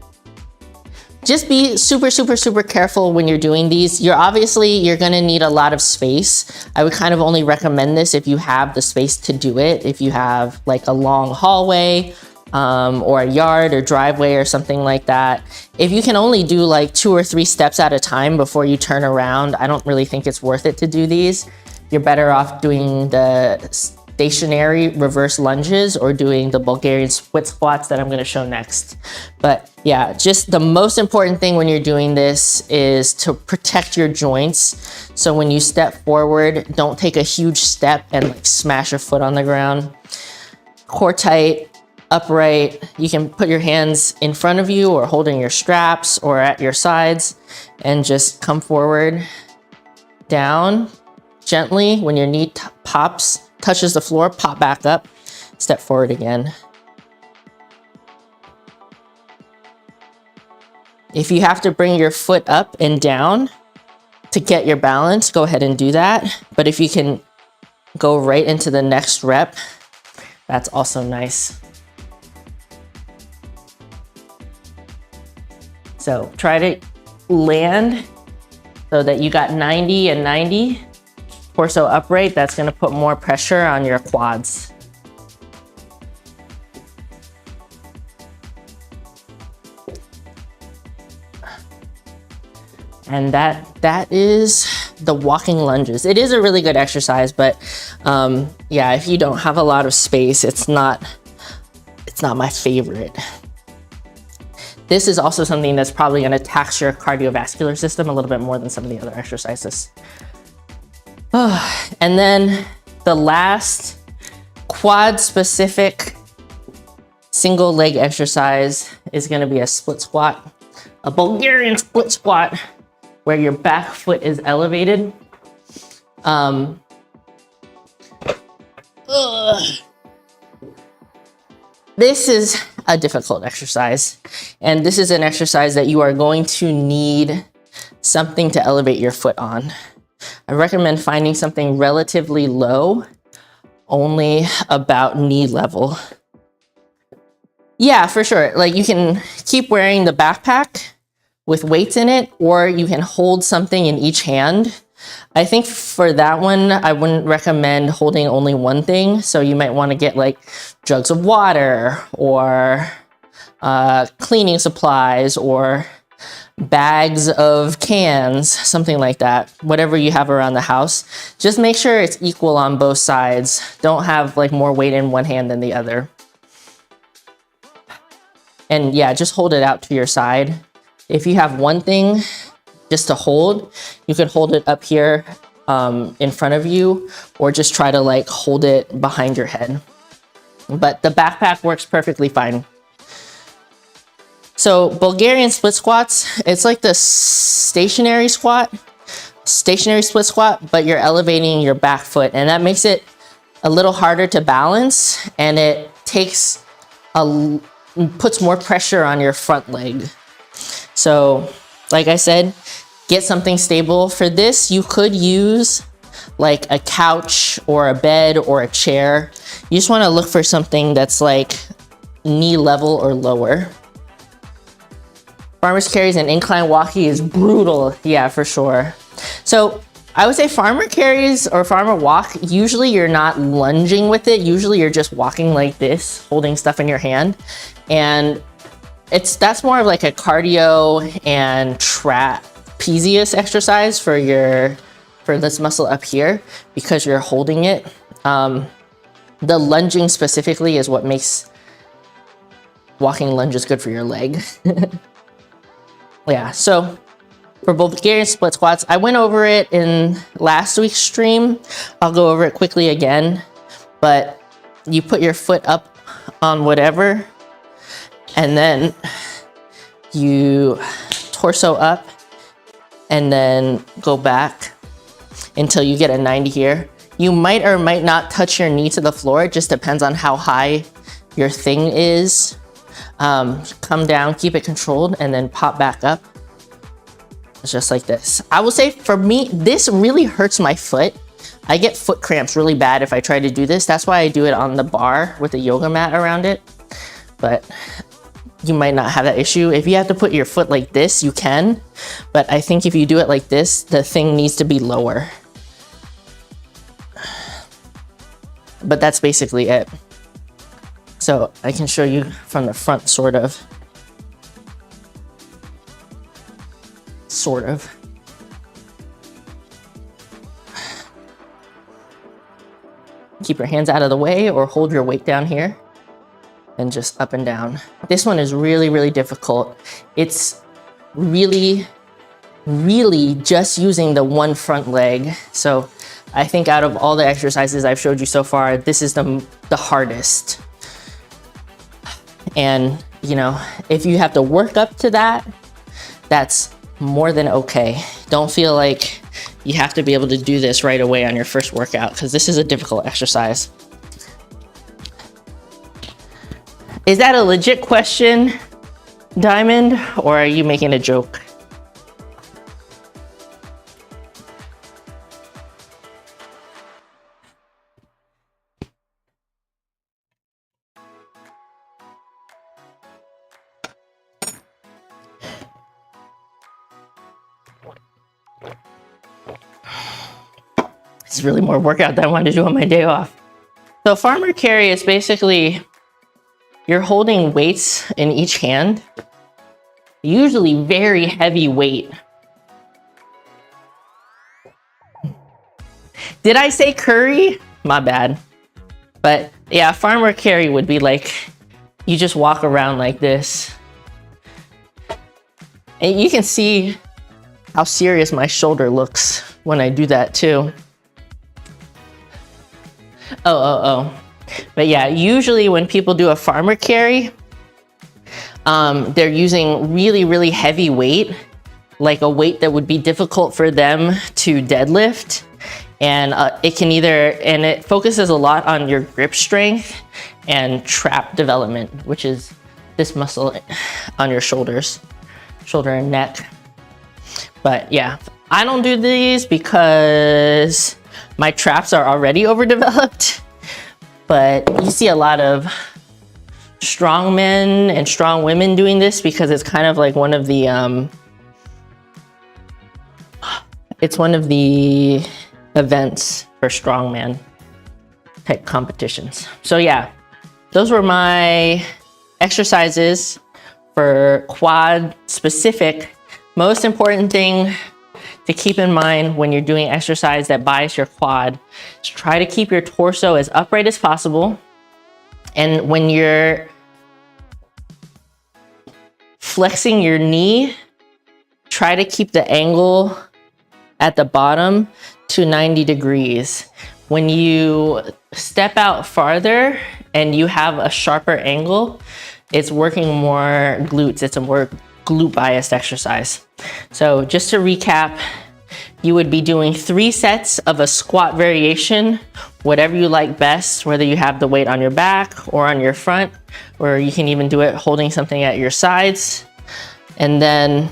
Speaker 1: just be super, super, super careful when you're doing these. You're gonna need a lot of space. I would kind of only recommend this if you have the space to do it. If you have like a long hallway or a yard or driveway or something like that. If you can only do like 2 or 3 steps at a time before you turn around, I don't really think it's worth it to do these. You're better off doing the stationary reverse lunges or doing the Bulgarian split squats that I'm going to show next. But yeah, just the most important thing when you're doing this is to protect your joints. So when you step forward, don't take a huge step and like smash your foot on the ground. Core tight, upright. You can put your hands in front of you or holding your straps or at your sides and just come forward, down gently. When your knee touches the floor, pop back up, step forward again. If you have to bring your foot up and down to get your balance, go ahead and do that. But if you can go right into the next rep, that's also nice. So try to land so that you got 90 and 90. Torso upright, that's gonna put more pressure on your quads. And that is the walking lunges. It is a really good exercise, but yeah, if you don't have a lot of space, it's not my favorite. This is also something that's probably gonna tax your cardiovascular system a little bit more than some of the other exercises. And then the last quad specific single leg exercise is gonna be a split squat, a Bulgarian split squat where your back foot is elevated. This is a difficult exercise, and this is an exercise that you are going to need something to elevate your foot on. I recommend finding something relatively low, only about knee level. Yeah, for sure. Like, you can keep wearing the backpack with weights in it, or you can hold something in each hand. I think for that one, I wouldn't recommend holding only one thing. So you might want to get like jugs of water or cleaning supplies or bags of cans, something like that. Whatever you have around the house. Just make sure it's equal on both sides. Don't have like more weight in one hand than the other. And yeah, just hold it out to your side. If you have one thing just to hold, you can hold it up here in front of you, or just try to like hold it behind your head. But the backpack works perfectly fine. So Bulgarian split squats, it's like the stationary split squat, but you're elevating your back foot, and that makes it a little harder to balance, and it puts more pressure on your front leg. So, like I said, get something stable. For this, you could use like a couch or a bed or a chair. You just want to look for something that's like knee level or lower. Farmer's carries and incline walking is brutal. Yeah, for sure. So I would say farmer carries or farmer walk, usually you're not lunging with it. Usually you're just walking like this, holding stuff in your hand. And that's more of like a cardio and trapezius exercise for this muscle up here, because you're holding it. The lunging specifically is what makes walking lunges good for your leg. Yeah, so for Bulgarian split squats, I went over it in last week's stream. I'll go over it quickly again, but you put your foot up on whatever, and then you torso up and then go back until you get a 90 here. You might or might not touch your knee to the floor. It just depends on how high your thing is. Come down, keep it controlled, and then pop back up. It's just like this. I will say for me, this really hurts my foot. I get foot cramps really bad if I try to do this. That's why I do it on the bar with a yoga mat around it. But you might not have that issue. If you have to put your foot like this, you can. But I think if you do it like this, the thing needs to be lower. But that's basically it. So I can show you from the front, sort of. Keep your hands out of the way or hold your weight down here and just up and down. This one is really, really difficult. It's really, really just using the one front leg. So I think out of all the exercises I've showed you so far, this is the hardest. And, you know, if you have to work up to that, that's more than okay. Don't feel like you have to be able to do this right away on your first workout, because this is a difficult exercise. Is that a legit question, Diamond, or are you making a joke? It's really more workout than I wanted to do on my day off. So farmer carry is basically you're holding weights in each hand, usually very heavy weight. Did I say curry? My bad. But yeah, farmer carry would be like, you just walk around like this. And you can see how serious my shoulder looks when I do that too. Oh. But yeah, usually when people do a farmer carry, they're using really, really heavy weight, like a weight that would be difficult for them to deadlift. And it focuses a lot on your grip strength and trap development, which is this muscle on your shoulder and neck. But yeah, I don't do these because my traps are already overdeveloped. But you see a lot of strong men and strong women doing this because it's kind of like one of the events for strongman type competitions. So yeah, those were my exercises for quad specific. Most important thing to keep in mind when you're doing exercise that bias your quad is try to keep your torso as upright as possible. And when you're flexing your knee, try to keep the angle at the bottom to 90 degrees. When you step out farther and you have a sharper angle, it's working more glutes. It's a more glute biased exercise. So just to recap, you would be doing 3 sets of a squat variation, whatever you like best, whether you have the weight on your back or on your front, or you can even do it holding something at your sides. And then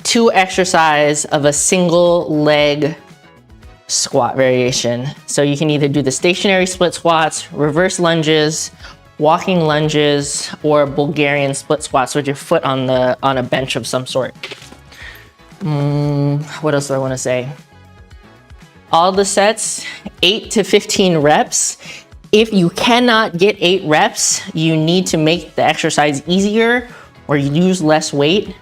Speaker 1: 2 exercises of a single leg squat variation. So you can either do the stationary split squats, reverse lunges, walking lunges, or Bulgarian split squats with your foot on a bench of some sort. What else do I want to say? All the sets, 8 to 15 reps. If you cannot get 8 reps, you need to make the exercise easier or use less weight.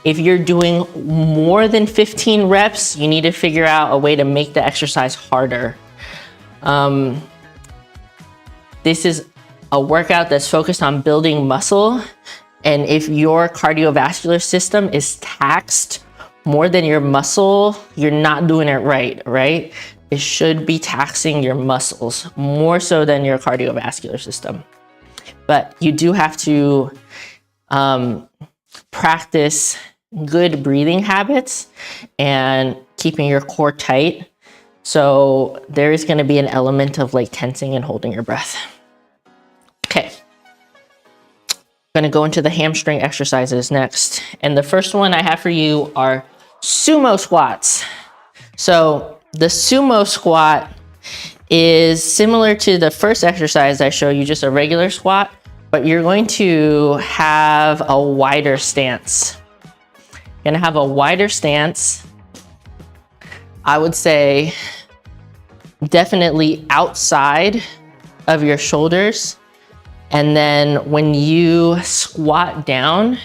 Speaker 1: If you're doing more than 15 reps, you need to figure out a way to make the exercise harder. This is a workout that's focused on building muscle. And if your cardiovascular system is taxed more than your muscle, you're not doing it right? It should be taxing your muscles more so than your cardiovascular system. But you do have to practice good breathing habits and keeping your core tight. So there is going to be an element of like tensing and holding your breath. Okay. I'm going to go into the hamstring exercises next. And the first one I have for you are sumo squats. So the sumo squat is similar to the first exercise I showed you, just a regular squat, but you're going to have a wider stance. You're gonna have a wider stance. I would say definitely outside of your shoulders. And then when you squat down,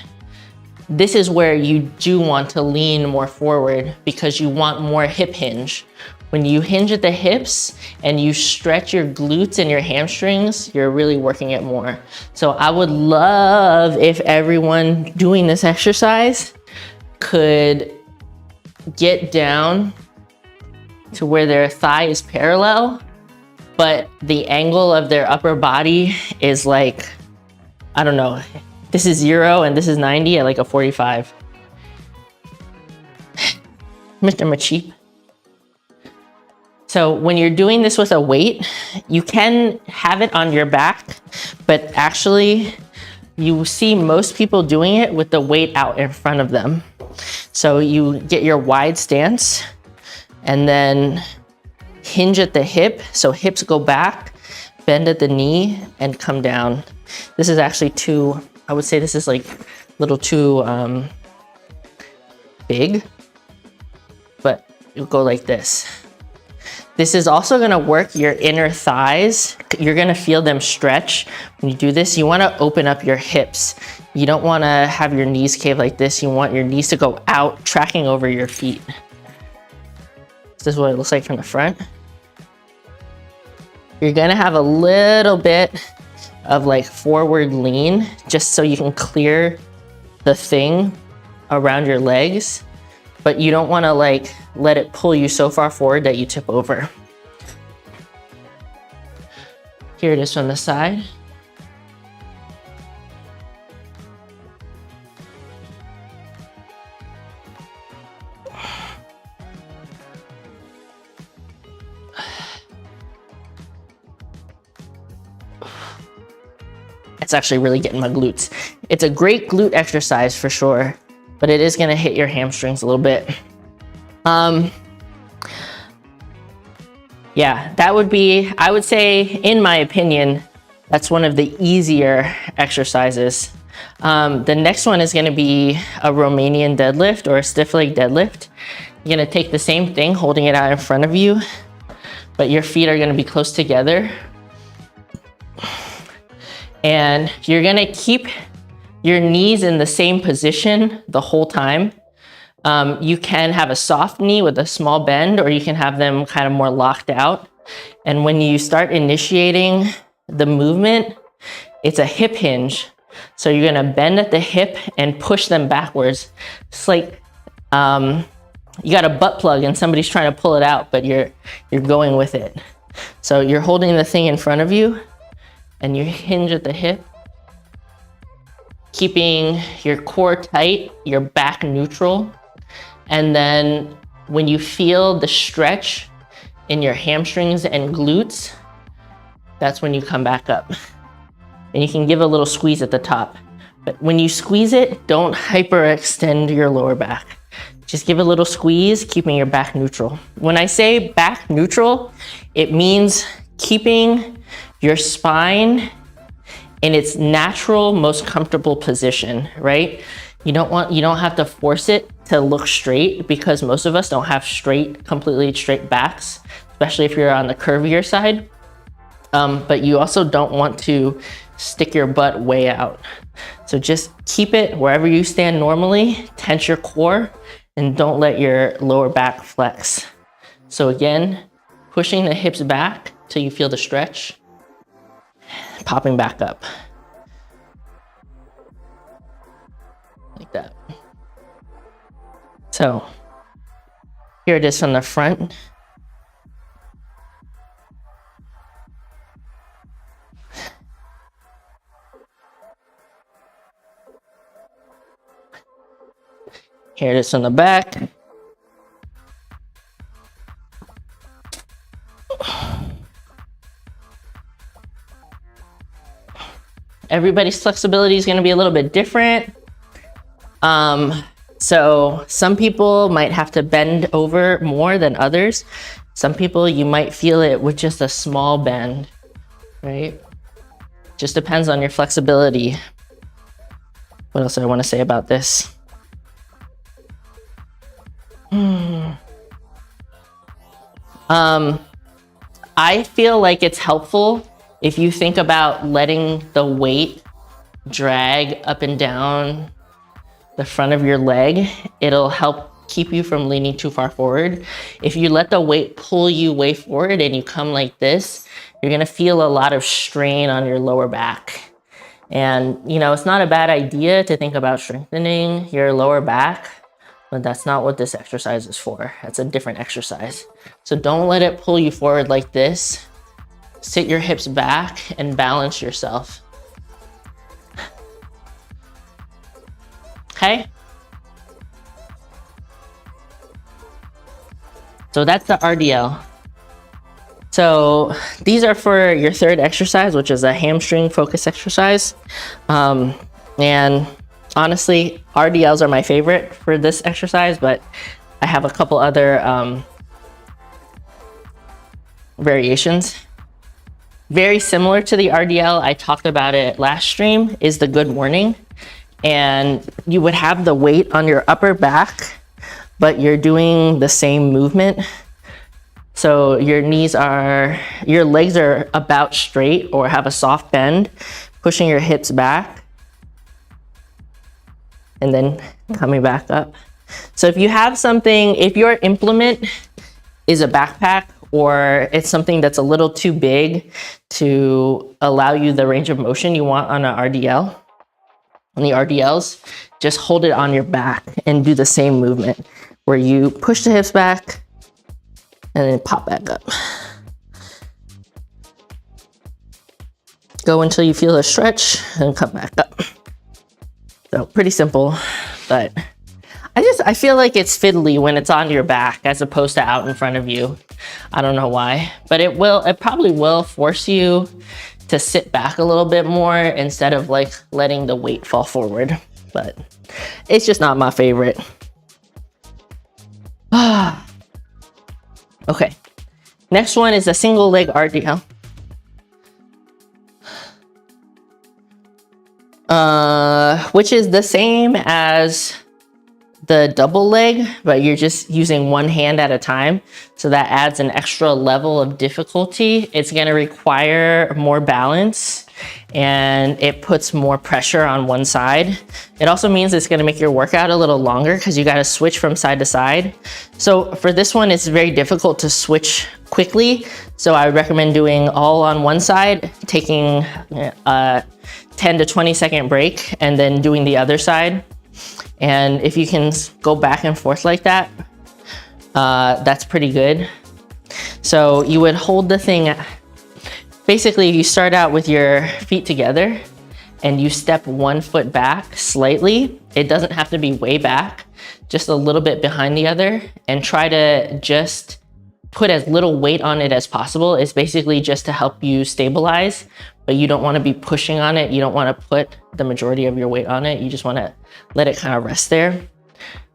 Speaker 1: this is where you do want to lean more forward because you want more hip hinge. When you hinge at the hips and you stretch your glutes and your hamstrings, you're really working it more. So I would love if everyone doing this exercise could get down to where their thigh is parallel, but the angle of their upper body is like, I don't know, this is 0 and this is 90 at like a 45. Mr. Macheep. So when you're doing this with a weight, you can have it on your back, but actually you see most people doing it with the weight out in front of them. So you get your wide stance and then hinge at the hip. So hips go back, bend at the knee and come down. This is actually too, I would say this is like a little too big, but you go like this. This is also gonna work your inner thighs. You're gonna feel them stretch. When you do this, you wanna open up your hips. You don't wanna have your knees cave like this. You want your knees to go out, tracking over your feet. This is what it looks like from the front. You're gonna have a little bit of like forward lean, just so you can clear the thing around your legs, but you don't wanna like let it pull you so far forward that you tip over. Here it is from the side. It's actually really getting my glutes. It's a great glute exercise for sure, but it is gonna hit your hamstrings a little bit. Yeah, that would be, I would say, in my opinion, that's one of the easier exercises. The next one is gonna be a Romanian deadlift or a stiff leg deadlift. You're gonna take the same thing, holding it out in front of you, but your feet are gonna be close together. And you're gonna keep your knees in the same position the whole time. You can have a soft knee with a small bend, or you can have them kind of more locked out. And when you start initiating the movement, it's a hip hinge. So you're gonna bend at the hip and push them backwards. It's like you got a butt plug and somebody's trying to pull it out, but you're going with it. So you're holding the thing in front of you and you hinge at the hip, keeping your core tight, your back neutral. And then when you feel the stretch in your hamstrings and glutes, that's when you come back up. And you can give a little squeeze at the top. But when you squeeze it, don't hyperextend your lower back. Just give a little squeeze, keeping your back neutral. When I say back neutral, it means keeping your spine in its natural, most comfortable position, right? You don't have to force it to look straight, because most of us don't have completely straight backs, especially if you're on the curvier side. But you also don't want to stick your butt way out. So just keep it wherever you stand normally, tense your core, and don't let your lower back flex. So again, pushing the hips back till you feel the stretch, popping back up. Like that. So here it is from the front. Here it is from the back. Everybody's flexibility is going to be a little bit different. So some people might have to bend over more than others. Some people, you might feel it with just a small bend, right? Just depends on your flexibility. What else do I want to say about this? I feel like it's helpful if you think about letting the weight drag up and down the front of your leg. It'll help keep you from leaning too far forward. If you let the weight pull you way forward and you come like this, you're gonna feel a lot of strain on your lower back. And it's not a bad idea to think about strengthening your lower back, but that's not what this exercise is for. That's a different exercise. So don't let it pull you forward like this. Sit your hips back and balance yourself. Okay? So that's the RDL. So these are for your third exercise, which is a hamstring focus exercise. And honestly, RDLs are my favorite for this exercise, but I have a couple other variations. Very similar to the RDL, I talked about it last stream, is the good morning. And you would have the weight on your upper back, but you're doing the same movement. So your legs are about straight or have a soft bend, pushing your hips back and then coming back up. So if you have something, if your implement is a backpack or it's something that's a little too big to allow you the range of motion you want on an RDL, on the RDLs, just hold it on your back and do the same movement where you push the hips back and then pop back up. Go until you feel a stretch and come back up. So pretty simple, but I feel like it's fiddly when it's on your back as opposed to out in front of you. I don't know why, but it probably will force you to sit back a little bit more instead of like letting the weight fall forward, but it's just not my favorite. Okay, next one is a single leg RDL. Which is the same as the double leg, but you're just using one hand at a time. So that adds an extra level of difficulty. It's gonna require more balance and it puts more pressure on one side. It also means it's gonna make your workout a little longer because you gotta switch from side to side. So for this one, it's very difficult to switch quickly. So I would recommend doing all on one side, taking a 10 to 20 second break and then doing the other side. And if you can go back and forth like that, that's pretty good. So you would hold the thing, basically you start out with your feet together and you step one foot back slightly. It doesn't have to be way back, just a little bit behind the other, and try to just put as little weight on it as possible. It's basically just to help you stabilize, but you don't want to be pushing on it. You don't want to put the majority of your weight on it. You just want to let it kind of rest there.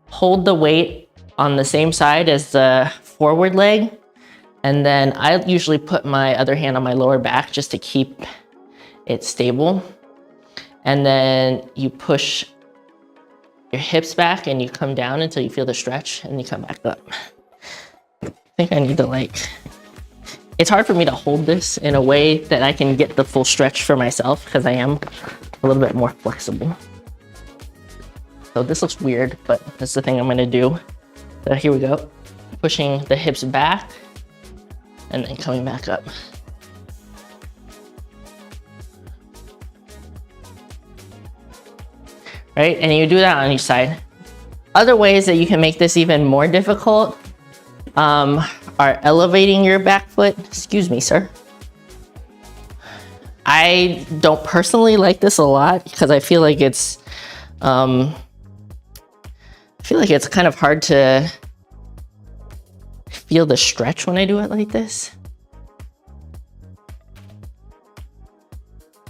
Speaker 1: Hold the weight on the same side as the forward leg. And then I usually put my other hand on my lower back just to keep it stable. And then you push your hips back and you come down until you feel the stretch and you come back up. I think I need to it's hard for me to hold this in a way that I can get the full stretch for myself because I am a little bit more flexible. So this looks weird, but that's the thing I'm gonna do. So here we go. Pushing the hips back and then coming back up. Right, and you do that on each side. Other ways that you can make this even more difficult are elevating your back foot. Excuse me, sir. I don't personally like this a lot because I feel like it's kind of hard to feel the stretch when I do it like this.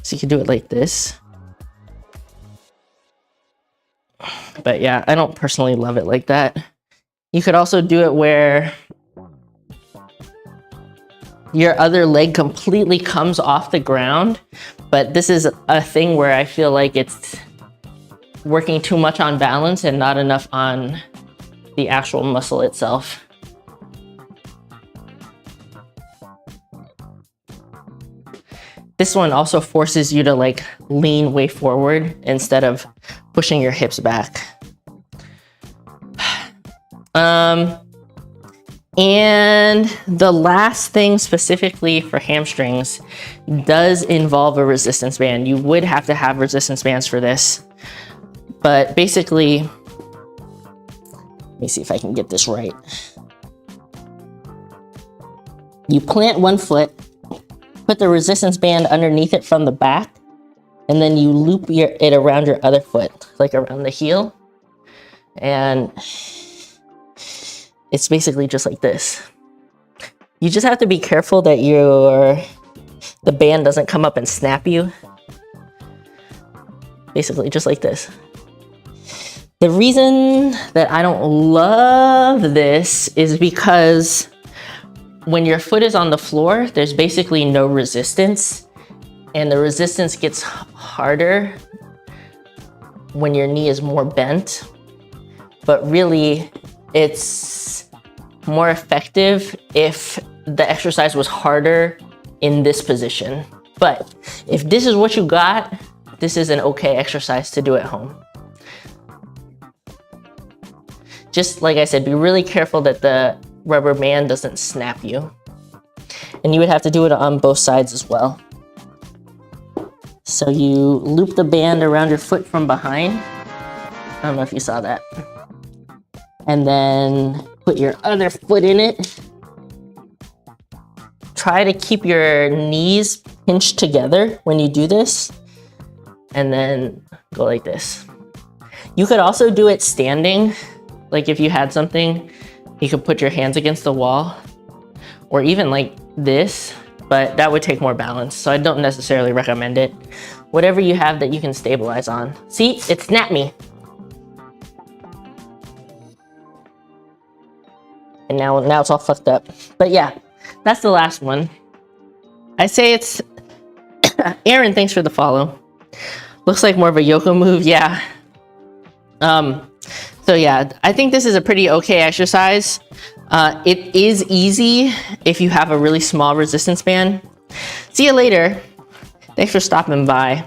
Speaker 1: So you can do it like this. But yeah, I don't personally love it like that. You could also do it where your other leg completely comes off the ground, but this is a thing where I feel like it's working too much on balance and not enough on the actual muscle itself. This one also forces you to lean way forward instead of pushing your hips back. And the last thing specifically for hamstrings does involve a resistance band. You would have to have resistance bands for this. But basically, let me see if I can get this right. You plant one foot, put the resistance band underneath it from the back, and then you loop it around your other foot, like around the heel. And it's basically just like this. You just have to be careful that the band doesn't come up and snap you. Basically just like this. The reason that I don't love this is because when your foot is on the floor, there's basically no resistance, and the resistance gets harder when your knee is more bent. But really, it's more effective if the exercise was harder in this position. But if this is what you got, this is an okay exercise to do at home. Just like I said, be really careful that the rubber band doesn't snap you. And you would have to do it on both sides as well. So you loop the band around your foot from behind. I don't know if you saw that. And then put your other foot in it. try to keep your knees pinched together when you do this, and then go like this. You could also do it standing. Like if you had something, you could put your hands against the wall, or even like this, but that would take more balance. So I don't necessarily recommend it. Whatever you have that you can stabilize on. See, it snapped me. And now it's all fucked up. But yeah, that's the last one. I say it's, Aaron, thanks for the follow. Looks like more of a yoga move, yeah. So yeah, I think this is a pretty okay exercise. It is easy if you have a really small resistance band. See you later. Thanks for stopping by.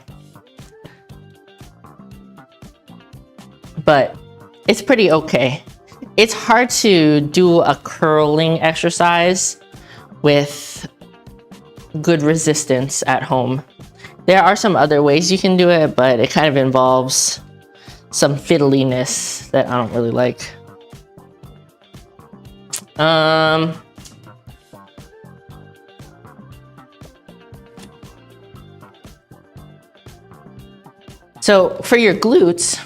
Speaker 1: But it's pretty okay. It's hard to do a curling exercise with good resistance at home. There are some other ways you can do it, but it kind of involves some fiddliness that I don't really like. So for your glutes,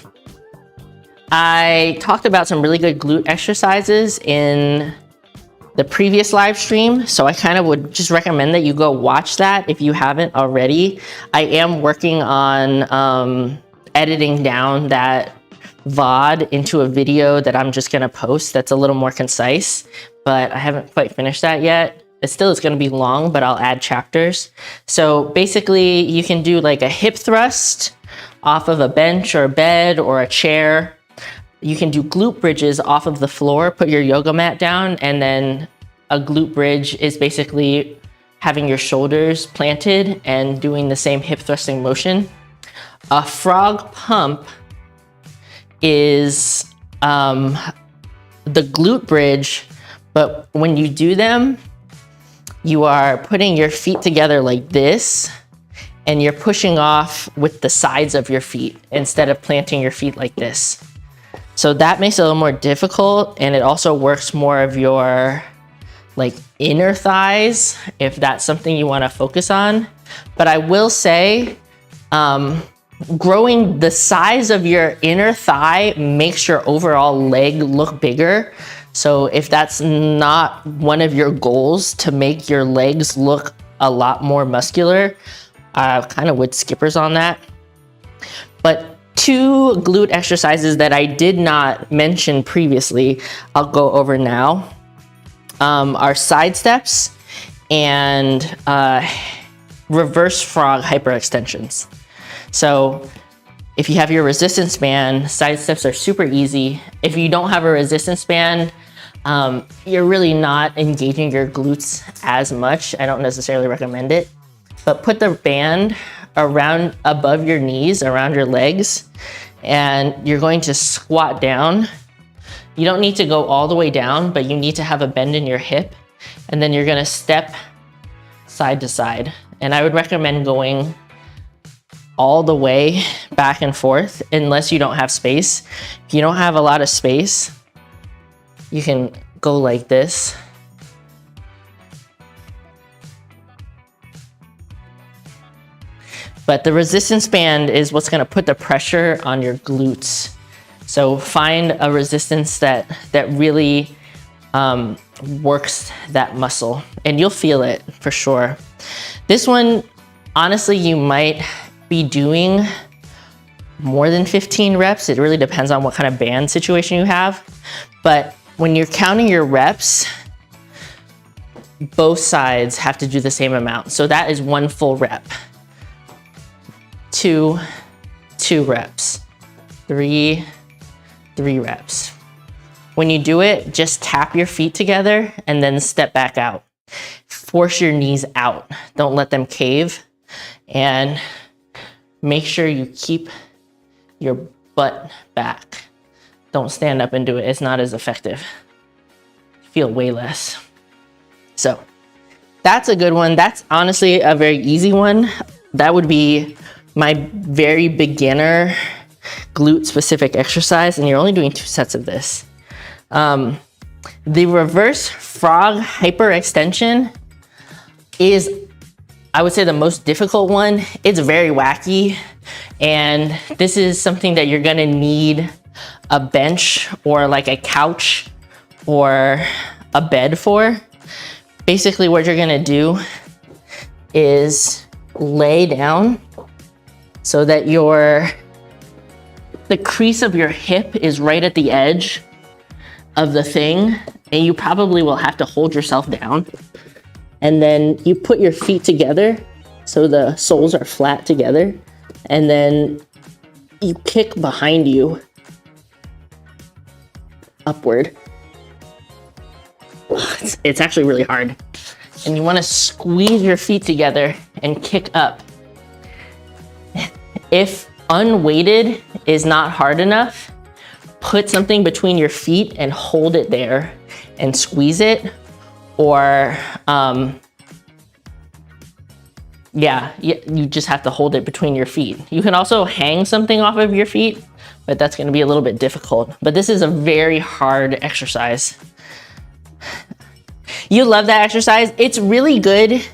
Speaker 1: I talked about some really good glute exercises in the previous live stream. So I kind of would just recommend that you go watch that if you haven't already. I am working on editing down that VOD into a video that I'm just gonna post that's a little more concise, but I haven't quite finished that yet. It still is gonna be long, but I'll add chapters. So basically you can do like a hip thrust off of a bench or a bed or a chair. You can do glute bridges off of the floor, put your yoga mat down, and then a glute bridge is basically having your shoulders planted and doing the same hip thrusting motion. A frog pump is the glute bridge, but when you do them, you are putting your feet together like this, and you're pushing off with the sides of your feet instead of planting your feet like this. So that makes it a little more difficult, and it also works more of your like inner thighs if that's something you want to focus on. But I will say, growing the size of your inner thigh makes your overall leg look bigger. So if that's not one of your goals, to make your legs look a lot more muscular, I kind of would skippers on that. But two glute exercises that I did not mention previously, I'll go over now, are side steps and reverse frog hyperextensions. So if you have your resistance band, side steps are super easy. If you don't have a resistance band, you're really not engaging your glutes as much. I don't necessarily recommend it, but put the band around above your knees, around your legs, and you're going to squat down. You don't need to go all the way down, but you need to have a bend in your hip, and then you're gonna step side to side. And I would recommend going all the way back and forth unless you don't have space. If you don't have a lot of space, you can go like this. But the resistance band is what's gonna put the pressure on your glutes. So find a resistance that really works that muscle, and you'll feel it for sure. This one, honestly, you might be doing more than 15 reps. It really depends on what kind of band situation you have. But when you're counting your reps, both sides have to do the same amount. So that is one full rep. Two reps, three reps. When you do it, just tap your feet together and then step back out. Force your knees out. Don't let them cave, and make sure you keep your butt back. Don't stand up and do it. It's not as effective. Feel way less. So that's a good one. That's honestly a very easy one. That would be my very beginner glute specific exercise, and you're only doing 2 sets of this. The reverse frog hyperextension, is, I would say, the most difficult one. It's very wacky, and this is something that you're gonna need a bench or like a couch or a bed for. Basically what you're gonna do is lay down so that the crease of your hip is right at the edge of the thing, and you probably will have to hold yourself down. And then you put your feet together so the soles are flat together, and then you kick behind you upward. It's actually really hard. And you want to squeeze your feet together and kick up. If unweighted is not hard enough, put something between your feet and hold it there and squeeze it. Or yeah, you just have to hold it between your feet. You can also hang something off of your feet, but that's going to be a little bit difficult. But this is a very hard exercise. You love that exercise. It's really good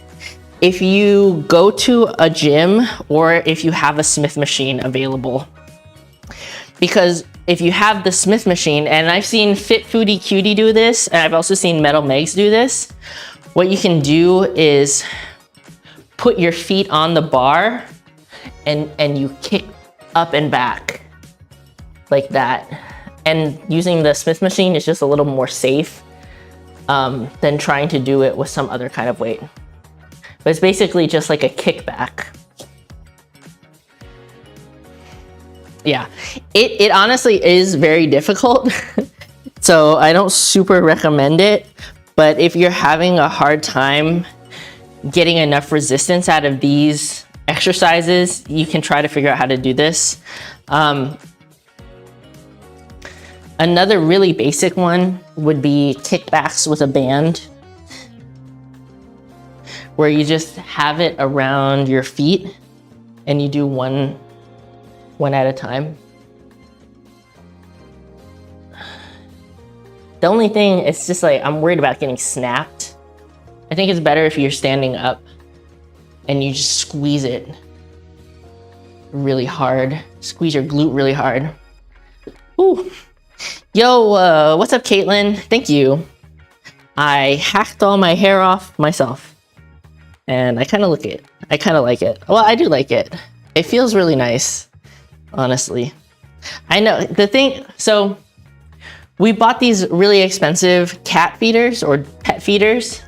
Speaker 1: if you go to a gym or if you have a Smith machine available. Because if you have the Smith machine, and I've seen Fit Foodie Cutie do this, and I've also seen Metal Megs do this, what you can do is put your feet on the bar and you kick up and back like that. And using the Smith machine is just a little more safe than trying to do it with some other kind of weight. But it's basically just like a kickback. Yeah, it honestly is very difficult. So I don't super recommend it. But if you're having a hard time getting enough resistance out of these exercises, you can try to figure out how to do this. Another really basic one would be kickbacks with a band, where you just have it around your feet and you do one at a time. The only thing, it's just like, I'm worried about getting snapped. I think it's better if you're standing up and you just squeeze it really hard. Squeeze your glute really hard. Ooh. Yo, what's up, Caitlin? Thank you. I hacked all my hair off myself, and I kind of like it. Well, I do like it. It feels really nice, honestly. I know the thing. So we bought these really expensive cat feeders or pet feeders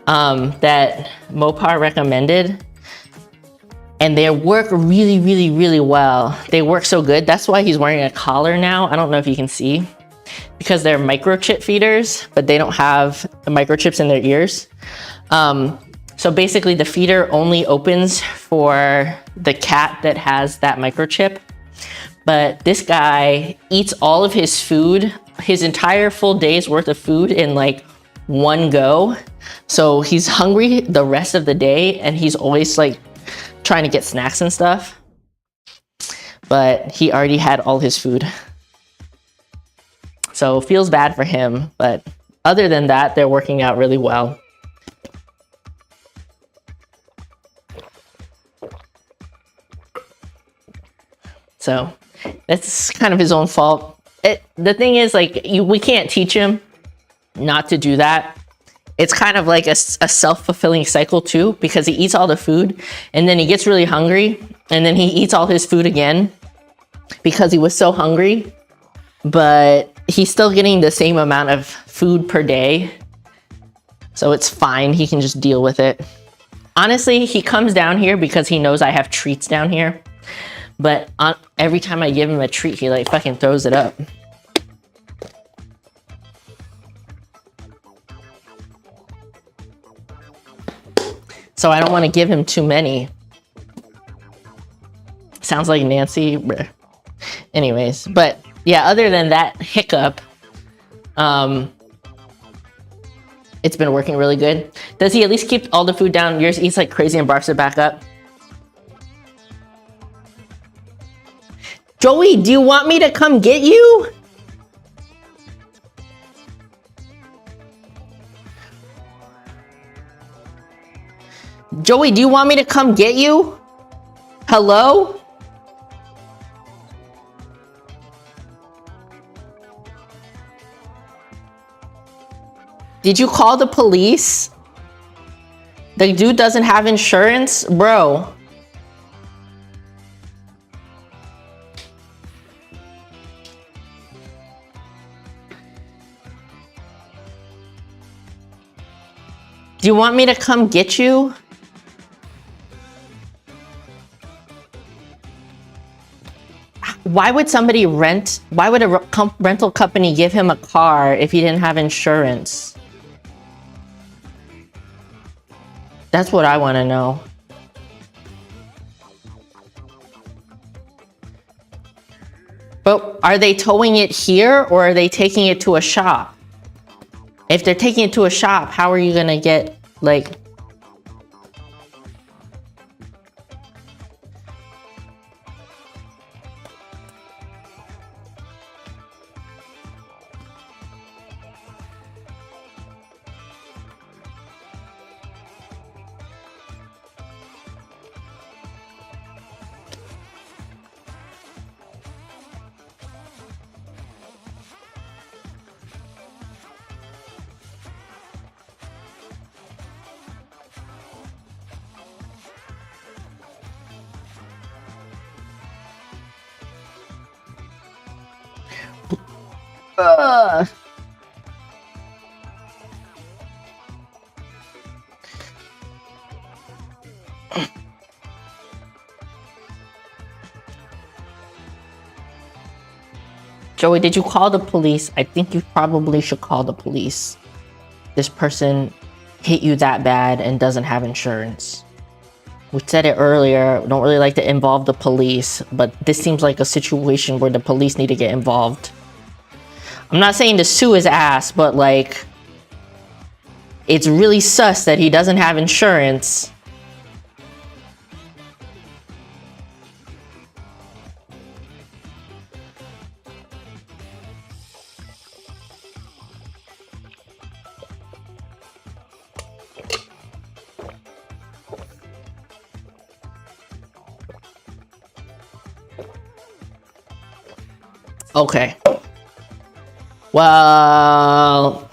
Speaker 1: that Mopar recommended. And they work really, really, really well. They work so good. That's why he's wearing a collar now. I don't know if you can see, because they're microchip feeders, but they don't have the microchips in their ears. So basically the feeder only opens for the cat that has that microchip. But this guy eats all of his food, his entire full day's worth of food in like one go. So he's hungry the rest of the day, and he's always like trying to get snacks and stuff, but he already had all his food. So feels bad for him, but other than that, they're working out really well. So that's kind of his own fault. The thing is, like, we can't teach him not to do that. It's kind of like a self-fulfilling cycle too, because he eats all the food and then he gets really hungry and then he eats all his food again because he was so hungry, but he's still getting the same amount of food per day. So it's fine. He can just deal with it. Honestly, he comes down here because he knows I have treats down here, but every time I give him a treat, he like fucking throws it up. So I don't want to give him too many. Sounds like Nancy. Bleh. Anyways, but yeah, other than that hiccup, it's been working really good. Does he at least keep all the food down? Yours eats like crazy and barfs it back up. Joey, do you want me to come get you? Joey, do you want me to come get you? Hello? Did you call the police? The dude doesn't have insurance? Bro. Do you want me to come get you? Why would somebody why would a rental company give him a car if he didn't have insurance? That's what I want to know. But are they towing it here or are they taking it to a shop? If they're taking it to a shop, how are you gonna get, like... Joey, did you call the police? I think you probably should call the police. This person hit you that bad and doesn't have insurance. We said it earlier, we don't really like to involve the police, but this seems like a situation where the police need to get involved. I'm not saying to sue his ass, but like, it's really sus that he doesn't have insurance. Okay. Well,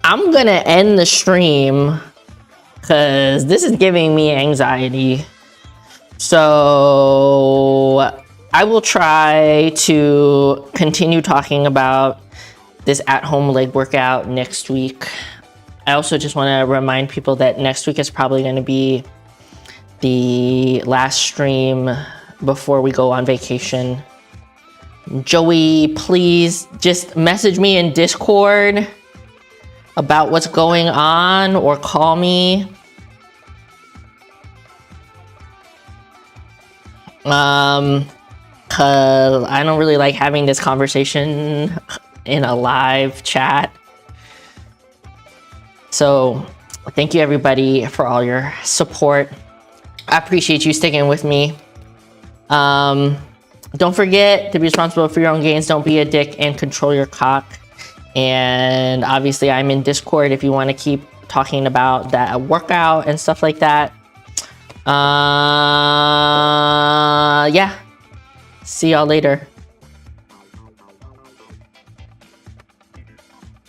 Speaker 1: I'm gonna end the stream because this is giving me anxiety. So I will try to continue talking about this at-home leg workout next week. I also just want to remind people that next week is probably going to be the last stream before we go on vacation. Joey, please just message me in Discord about what's going on or call me. Cause I don't really like having this conversation in a live chat. So thank you everybody for all your support. I appreciate you sticking with me. Don't forget to be responsible for your own gains. Don't be a dick and control your cock. And obviously I'm in Discord if you want to keep talking about that workout and stuff like that. Yeah. See y'all later.